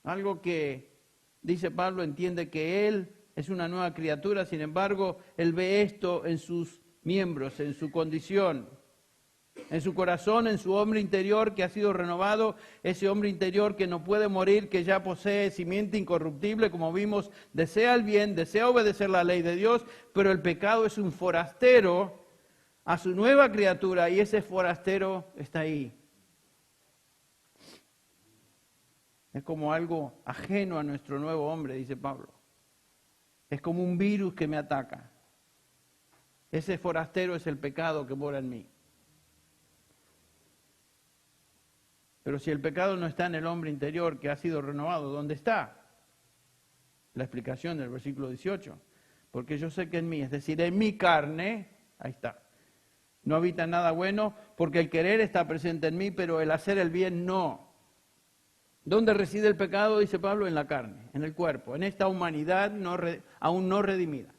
Algo que, dice Pablo, entiende que él es una nueva criatura, sin embargo, él ve esto en sus miembros, en su condición, en su corazón, en su hombre interior que ha sido renovado, ese hombre interior que no puede morir, que ya posee simiente incorruptible, como vimos, desea el bien, desea obedecer la ley de Dios, pero el pecado es un forastero a su nueva criatura y ese forastero está ahí. Es como algo ajeno a nuestro nuevo hombre, dice Pablo. Es como un virus que me ataca. Ese forastero es el pecado que mora en mí. Pero si el pecado no está en el hombre interior que ha sido renovado, ¿dónde está? La explicación del versículo 18. Porque yo sé que en mí, es decir, en mi carne, ahí está. No habita nada bueno, porque el querer está presente en mí, pero el hacer el bien no. ¿Dónde reside el pecado? Dice Pablo, en la carne, en el cuerpo, en esta humanidad aún no redimida.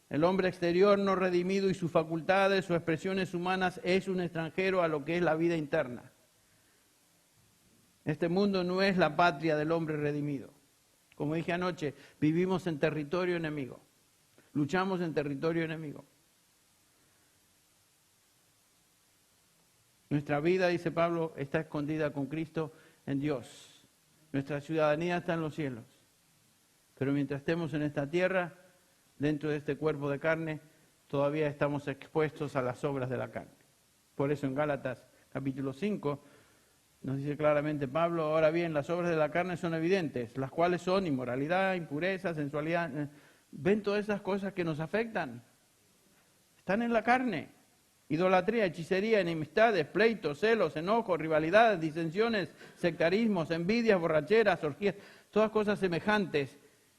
El hombre exterior no redimido y sus facultades, sus expresiones humanas es un extranjero a lo que es la vida interna. Este mundo no es la patria del hombre redimido. Como dije anoche, vivimos en territorio enemigo. Luchamos en territorio enemigo. Nuestra vida, dice Pablo, está escondida con Cristo en Dios. Nuestra ciudadanía está en los cielos. Pero mientras estemos en esta tierra, dentro de este cuerpo de carne, todavía estamos expuestos a las obras de la carne. Por eso en Gálatas capítulo 5 nos dice claramente Pablo: ahora bien, las obras de la carne son evidentes, las cuales son inmoralidad, impureza, sensualidad. ¿Ven todas esas cosas que nos afectan? Están en la carne. Idolatría, hechicería, enemistades, pleitos, celos, enojos, rivalidades, disensiones, sectarismos, envidias, borracheras, orgías, todas cosas semejantes,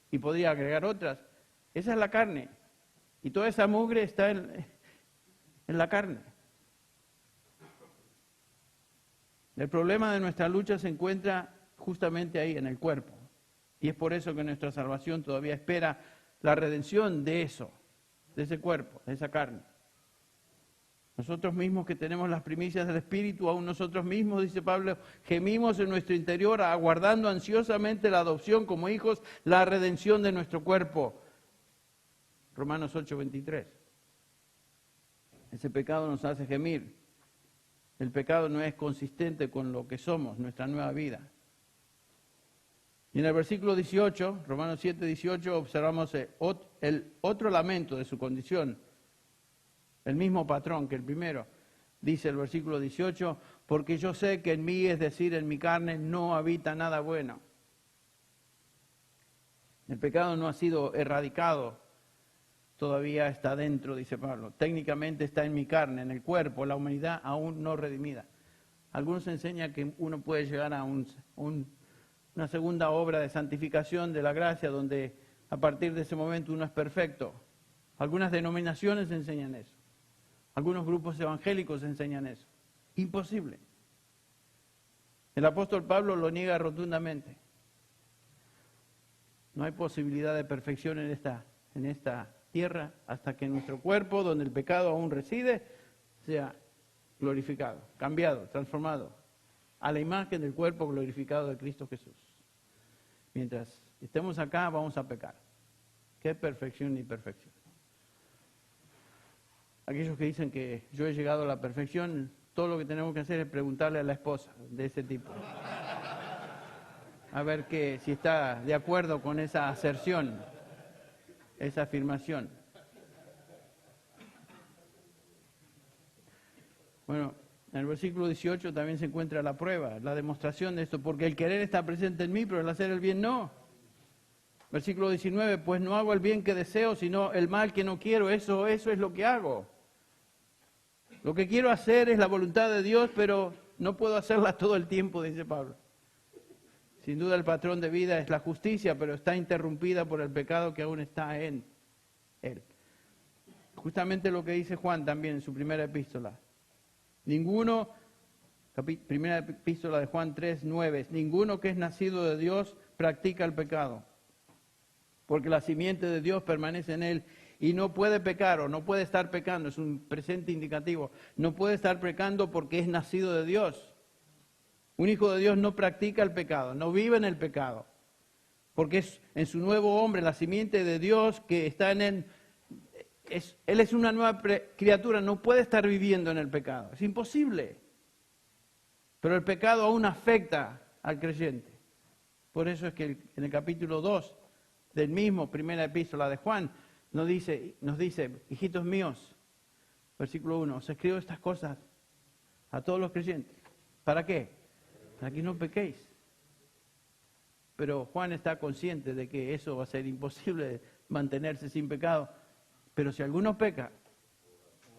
y podría agregar otras. Esa es la carne. Y toda esa mugre está en la carne. El problema de nuestra lucha se encuentra justamente ahí, en el cuerpo. Y es por eso que nuestra salvación todavía espera la redención de eso, de ese cuerpo, de esa carne. Nosotros mismos que tenemos las primicias del Espíritu, aún nosotros mismos, dice Pablo, gemimos en nuestro interior, aguardando ansiosamente la adopción como hijos, la redención de nuestro cuerpo. Romanos 8:23. Ese pecado nos hace gemir. El pecado no es consistente con lo que somos, nuestra nueva vida. Y en el versículo 18, Romanos 7:18, observamos el otro lamento de su condición. El mismo patrón que el primero. Dice el versículo 18, porque yo sé que en mí, es decir, en mi carne, no habita nada bueno. El pecado no ha sido erradicado, todavía está dentro, dice Pablo. Técnicamente está en mi carne, en el cuerpo, la humanidad aún no redimida. Algunos enseñan que uno puede llegar a una segunda obra de santificación de la gracia, donde a partir de ese momento uno es perfecto. Algunas denominaciones enseñan eso. Algunos grupos evangélicos enseñan eso. Imposible. El apóstol Pablo lo niega rotundamente. No hay posibilidad de perfección en esta tierra hasta que nuestro cuerpo, donde el pecado aún reside, sea glorificado, cambiado, transformado a la imagen del cuerpo glorificado de Cristo Jesús. Mientras estemos acá, vamos a pecar. ¿Qué perfección ni perfección? Aquellos que dicen que yo he llegado a la perfección, todo lo que tenemos que hacer es preguntarle a la esposa de ese tipo. A ver si está de acuerdo con esa aserción, esa afirmación. Bueno, en el versículo 18 también se encuentra la prueba, la demostración de esto, porque el querer está presente en mí, pero el hacer el bien no. Versículo 19, pues no hago el bien que deseo, sino el mal que no quiero, eso es lo que hago. Lo que quiero hacer es la voluntad de Dios, pero no puedo hacerla todo el tiempo, dice Pablo. Sin duda el patrón de vida es la justicia, pero está interrumpida por el pecado que aún está en él. Justamente lo que dice Juan también en su primera epístola. Primera epístola de Juan 3:9, ninguno que es nacido de Dios practica el pecado, porque la simiente de Dios permanece en él y no puede pecar o no puede estar pecando, es un presente indicativo, no puede estar pecando porque es nacido de Dios. Un hijo de Dios no practica el pecado, no vive en el pecado, porque es en su nuevo hombre, la simiente de Dios que está en él. Él es una nueva criatura, no puede estar viviendo en el pecado, es imposible. Pero el pecado aún afecta al creyente. Por eso es que en el capítulo 2 del mismo primera epístola de Juan nos dice, hijitos míos, versículo 1, os escribo estas cosas a todos los creyentes. ¿Para qué? Para que no pequéis. Pero Juan está consciente de que eso va a ser imposible, mantenerse sin pecado. Pero si alguno peca,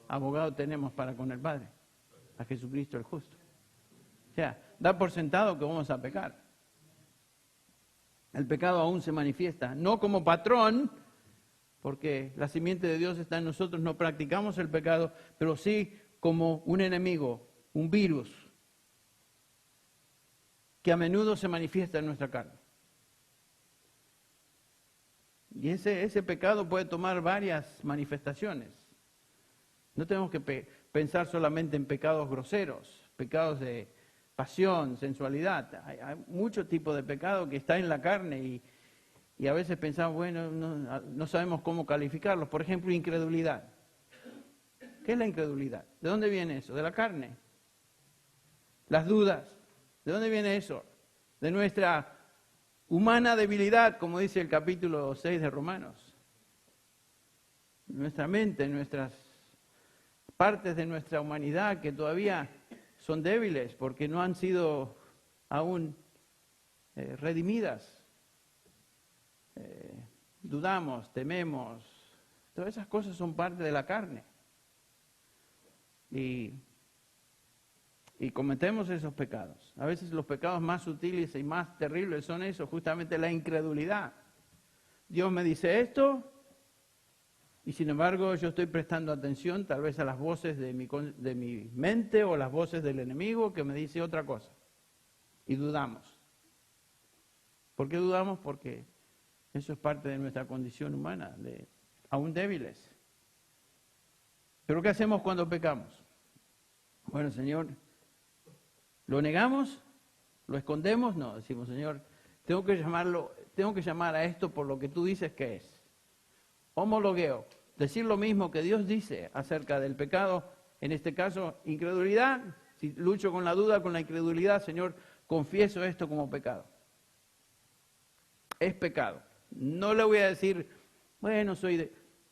abogado tenemos para con el Padre, a Jesucristo el justo. O sea, da por sentado que vamos a pecar. El pecado aún se manifiesta, no como patrón, porque la simiente de Dios está en nosotros, no practicamos el pecado, pero sí como un enemigo, un virus, que a menudo se manifiesta en nuestra carne. Y ese pecado puede tomar varias manifestaciones. No tenemos que pensar solamente en pecados groseros, pecados de pasión, sensualidad. Hay muchos tipos de pecado que está en la carne y a veces pensamos, bueno, no sabemos cómo calificarlos. Por ejemplo, incredulidad. ¿Qué es la incredulidad? ¿De dónde viene eso? De la carne. las dudas. ¿De dónde viene eso? De nuestra humana debilidad, como dice el capítulo 6 de Romanos. Nuestra mente, nuestras partes de nuestra humanidad que todavía son débiles porque no han sido aún redimidas. Dudamos, tememos, todas esas cosas son parte de la carne. Y cometemos esos pecados. A veces los pecados más sutiles y más terribles son eso, justamente la incredulidad. Dios me dice esto, y sin embargo yo estoy prestando atención tal vez a las voces de mi mente o las voces del enemigo que me dice otra cosa. Y dudamos. ¿Por qué dudamos? Porque eso es parte de nuestra condición humana, aún débiles. ¿Pero qué hacemos cuando pecamos? Bueno, Señor, ¿lo negamos? ¿Lo escondemos? No, decimos, Señor, tengo que llamar a esto por lo que tú dices que es. Homologueo, decir lo mismo que Dios dice acerca del pecado, en este caso, incredulidad. Si lucho con la duda, con la incredulidad, Señor, confieso esto como pecado. Es pecado. No le voy a decir, bueno,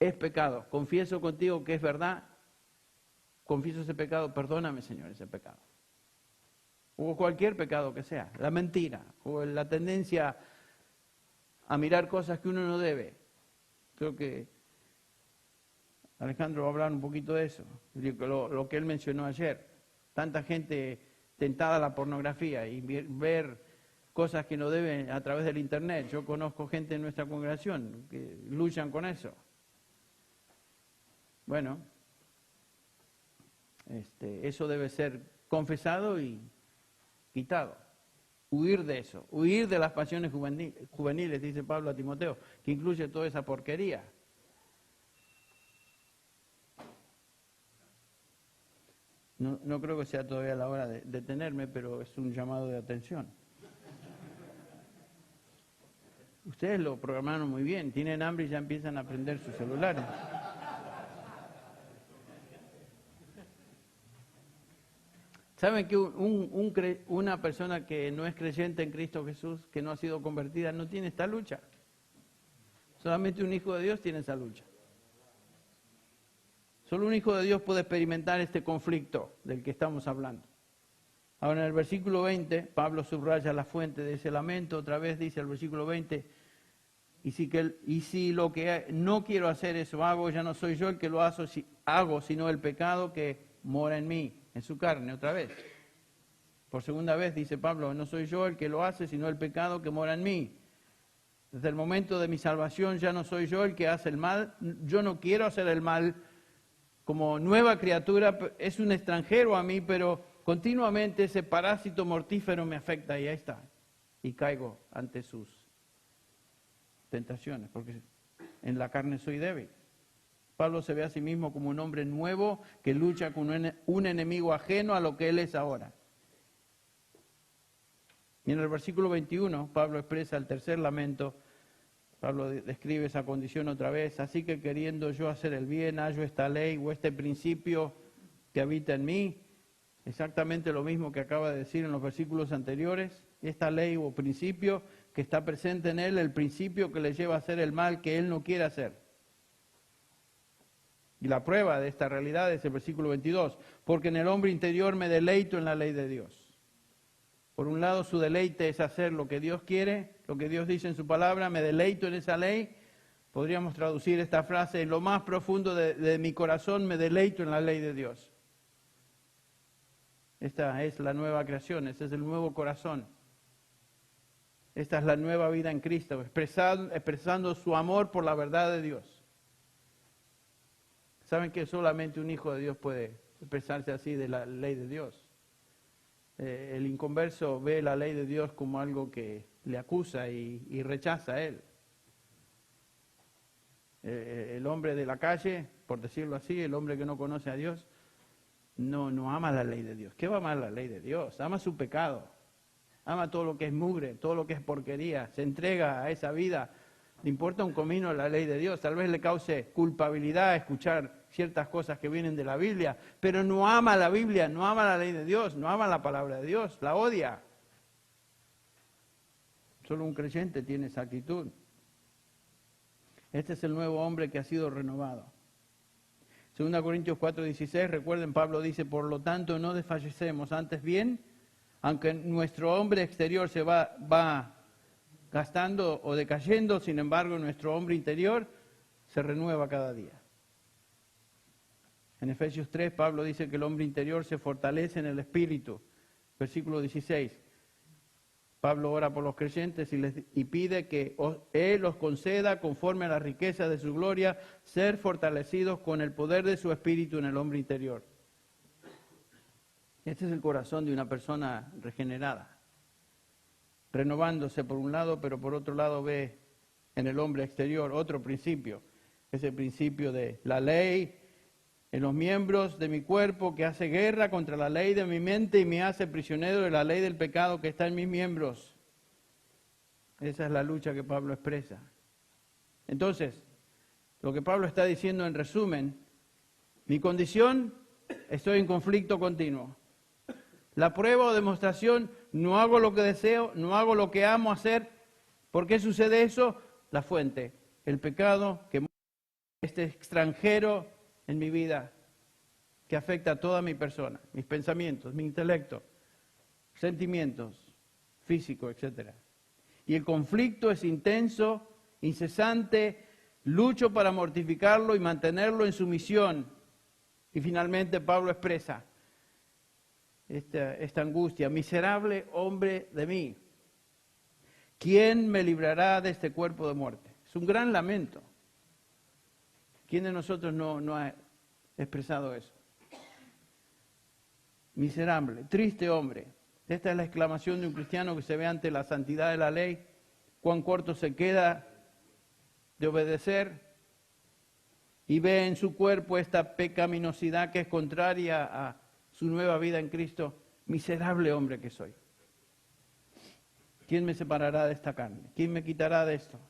es pecado. Confieso contigo que es verdad. Confieso ese pecado, perdóname, Señor, ese pecado. O cualquier pecado que sea, la mentira, o la tendencia a mirar cosas que uno no debe. Creo que Alejandro va a hablar un poquito de eso, lo que él mencionó ayer. Tanta gente tentada a la pornografía y ver cosas que no deben a través del internet. Yo conozco gente en nuestra congregación que luchan con eso. Bueno, eso debe ser confesado y quitado. Huir de eso, huir de las pasiones juveniles, dice Pablo a Timoteo, que incluye toda esa porquería. No creo que sea todavía la hora de detenerme, pero es un llamado de atención. Ustedes lo programaron muy bien, tienen hambre y ya empiezan a prender sus celulares. ¿Saben que una persona que no es creyente en Cristo Jesús, que no ha sido convertida, no tiene esta lucha? Solamente un hijo de Dios tiene esa lucha. Solo un hijo de Dios puede experimentar este conflicto del que estamos hablando. Ahora en el versículo 20, Pablo subraya la fuente de ese lamento, otra vez dice el versículo 20, y si lo que no quiero hacer eso hago, ya no soy yo el que lo hago, sino el pecado que mora en mí, en su carne, otra vez. Por segunda vez dice Pablo, no soy yo el que lo hace, sino el pecado que mora en mí. Desde el momento de mi salvación ya no soy yo el que hace el mal, yo no quiero hacer el mal. Como nueva criatura es un extranjero a mí, pero continuamente ese parásito mortífero me afecta y ahí está. Y caigo ante sus tentaciones, porque en la carne soy débil. Pablo se ve a sí mismo como un hombre nuevo que lucha con un enemigo ajeno a lo que él es ahora. Y en el versículo 21, Pablo expresa el tercer lamento. Pablo describe esa condición otra vez. Así que queriendo yo hacer el bien, hallo esta ley o este principio que habita en mí. Exactamente lo mismo que acaba de decir en los versículos anteriores. Esta ley o principio que está presente en él, el principio que le lleva a hacer el mal que él no quiere hacer. Y la prueba de esta realidad es el versículo 22. Porque en el hombre interior me deleito en la ley de Dios. Por un lado, su deleite es hacer lo que Dios quiere, lo que Dios dice en su palabra, me deleito en esa ley. Podríamos traducir esta frase, en lo más profundo de mi corazón me deleito en la ley de Dios. Esta es la nueva creación, este es el nuevo corazón. Esta es la nueva vida en Cristo, expresando su amor por la verdad de Dios. ¿Saben que solamente un hijo de Dios puede expresarse así de la ley de Dios? El inconverso ve la ley de Dios como algo que le acusa y rechaza a él. El hombre de la calle, por decirlo así, el hombre que no conoce a Dios, no ama la ley de Dios. ¿Qué va a amar la ley de Dios? Ama su pecado, ama todo lo que es mugre, todo lo que es porquería, se entrega a esa vida Le importa un comino la ley de Dios. Tal vez le cause culpabilidad escuchar ciertas cosas que vienen de la Biblia, pero no ama la Biblia, no ama la ley de Dios, no ama la palabra de Dios, la odia. Solo un creyente tiene esa actitud. Este es el nuevo hombre que ha sido renovado. 2 Corintios 4:16, recuerden, Pablo dice, por lo tanto no desfallecemos, antes bien, aunque nuestro hombre exterior se va gastando o decayendo, sin embargo nuestro hombre interior se renueva cada día. En Efesios 3, Pablo dice que el hombre interior se fortalece en el Espíritu. Versículo 16. Pablo ora por los creyentes y pide que Él los conceda, conforme a la riqueza de su gloria, ser fortalecidos con el poder de su Espíritu en el hombre interior. Este es el corazón de una persona regenerada, renovándose por un lado, pero por otro lado ve en el hombre exterior otro principio, ese principio de la ley en los miembros de mi cuerpo que hace guerra contra la ley de mi mente y me hace prisionero de la ley del pecado que está en mis miembros. Esa es la lucha que Pablo expresa. Entonces, lo que Pablo está diciendo en resumen, mi condición, estoy en conflicto continuo. La prueba o demostración, no hago lo que deseo, no hago lo que amo hacer. ¿Por qué sucede eso? La fuente, el pecado, que este extranjero en mi vida, que afecta a toda mi persona, mis pensamientos, mi intelecto, sentimientos, físico, etc. Y el conflicto es intenso, incesante, lucho para mortificarlo y mantenerlo en sumisión. Y finalmente Pablo expresa esta angustia, miserable hombre de mí, ¿quién me librará de este cuerpo de muerte? Es un gran lamento. ¿Quién de nosotros no ha expresado eso? Miserable, triste hombre. Esta es la exclamación de un cristiano que se ve ante la santidad de la ley, cuán corto se queda de obedecer y ve en su cuerpo esta pecaminosidad que es contraria a su nueva vida en Cristo. Miserable hombre que soy. ¿Quién me separará de esta carne? ¿Quién me quitará de esto?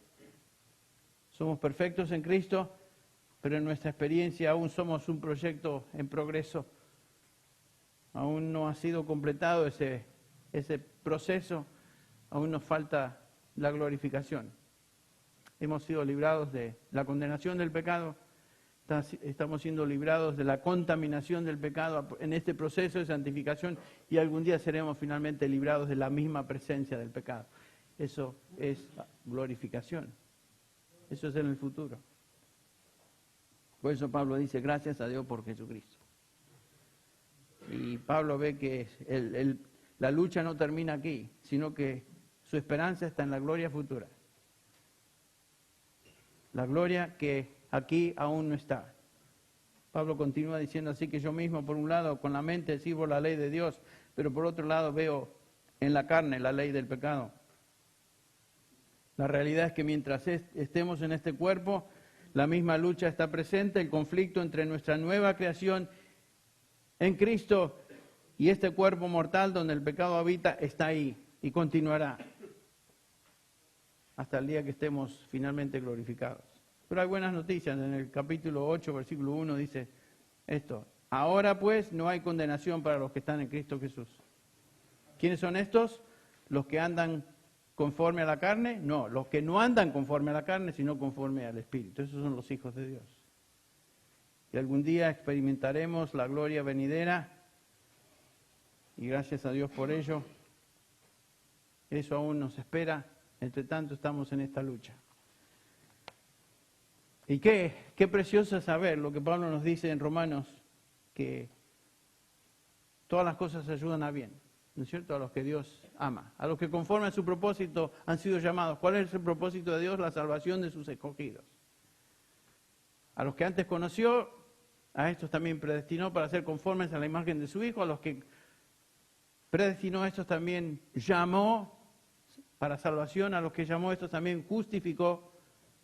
Somos perfectos en Cristo, pero en nuestra experiencia aún somos un proyecto en progreso. Aún no ha sido completado ese proceso, aún nos falta la glorificación. Hemos sido librados de la condenación del pecado, estamos siendo librados de la contaminación del pecado en este proceso de santificación y algún día seremos finalmente librados de la misma presencia del pecado. Eso es glorificación, eso es en el futuro. Por eso Pablo dice, gracias a Dios por Jesucristo. Y Pablo ve que la lucha no termina aquí, sino que su esperanza está en la gloria futura. La gloria que aquí aún no está. Pablo continúa diciendo así que yo mismo, por un lado, con la mente sirvo la ley de Dios, pero por otro lado veo en la carne la ley del pecado. La realidad es que mientras estemos en este cuerpo, la misma lucha está presente, el conflicto entre nuestra nueva creación en Cristo y este cuerpo mortal donde el pecado habita está ahí y continuará hasta el día que estemos finalmente glorificados. Pero hay buenas noticias. En el capítulo 8, versículo 1 dice esto: ahora pues no hay condenación para los que están en Cristo Jesús. ¿Quiénes son estos? ¿Los que andan conforme a la carne? No, los que no andan conforme a la carne, sino conforme al Espíritu. Esos son los hijos de Dios. Y algún día experimentaremos la gloria venidera, y gracias a Dios por ello. Eso aún nos espera, entre tanto estamos en esta lucha. Y qué precioso es saber lo que Pablo nos dice en Romanos, que todas las cosas ayudan a bien, ¿no es cierto? A los que Dios ama, a los que conforme a su propósito han sido llamados. ¿Cuál es el propósito de Dios? La salvación de sus escogidos. A los que antes conoció, a estos también predestinó para ser conformes a la imagen de su Hijo. A los que predestinó, a estos también llamó para salvación. A los que llamó, a estos también justificó,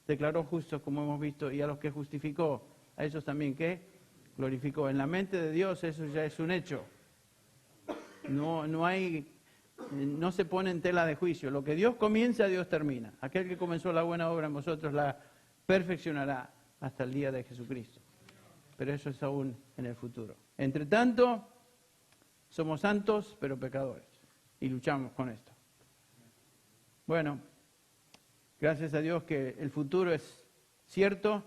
declaró justos, como hemos visto. Y a los que justificó, a esos también, ¿qué? Glorificó. En la mente de Dios eso ya es un hecho. No hay no se pone en tela de juicio. Lo que Dios comienza, Dios termina. Aquel que comenzó la buena obra en vosotros la perfeccionará hasta el día de Jesucristo. Pero eso es aún en el futuro. Entre tanto, somos santos, pero pecadores. Y luchamos con esto. Bueno, gracias a Dios que el futuro es cierto.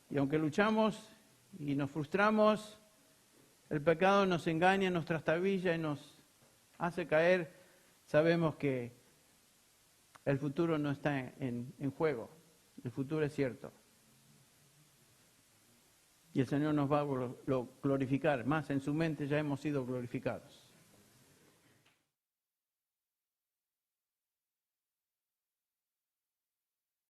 Y aunque luchamos y nos frustramos, el pecado nos engaña, nos trastabilla y nos hace caer, sabemos que el futuro no está en juego. El futuro es cierto. Y el Señor nos va a glorificar. Más en su mente ya hemos sido glorificados.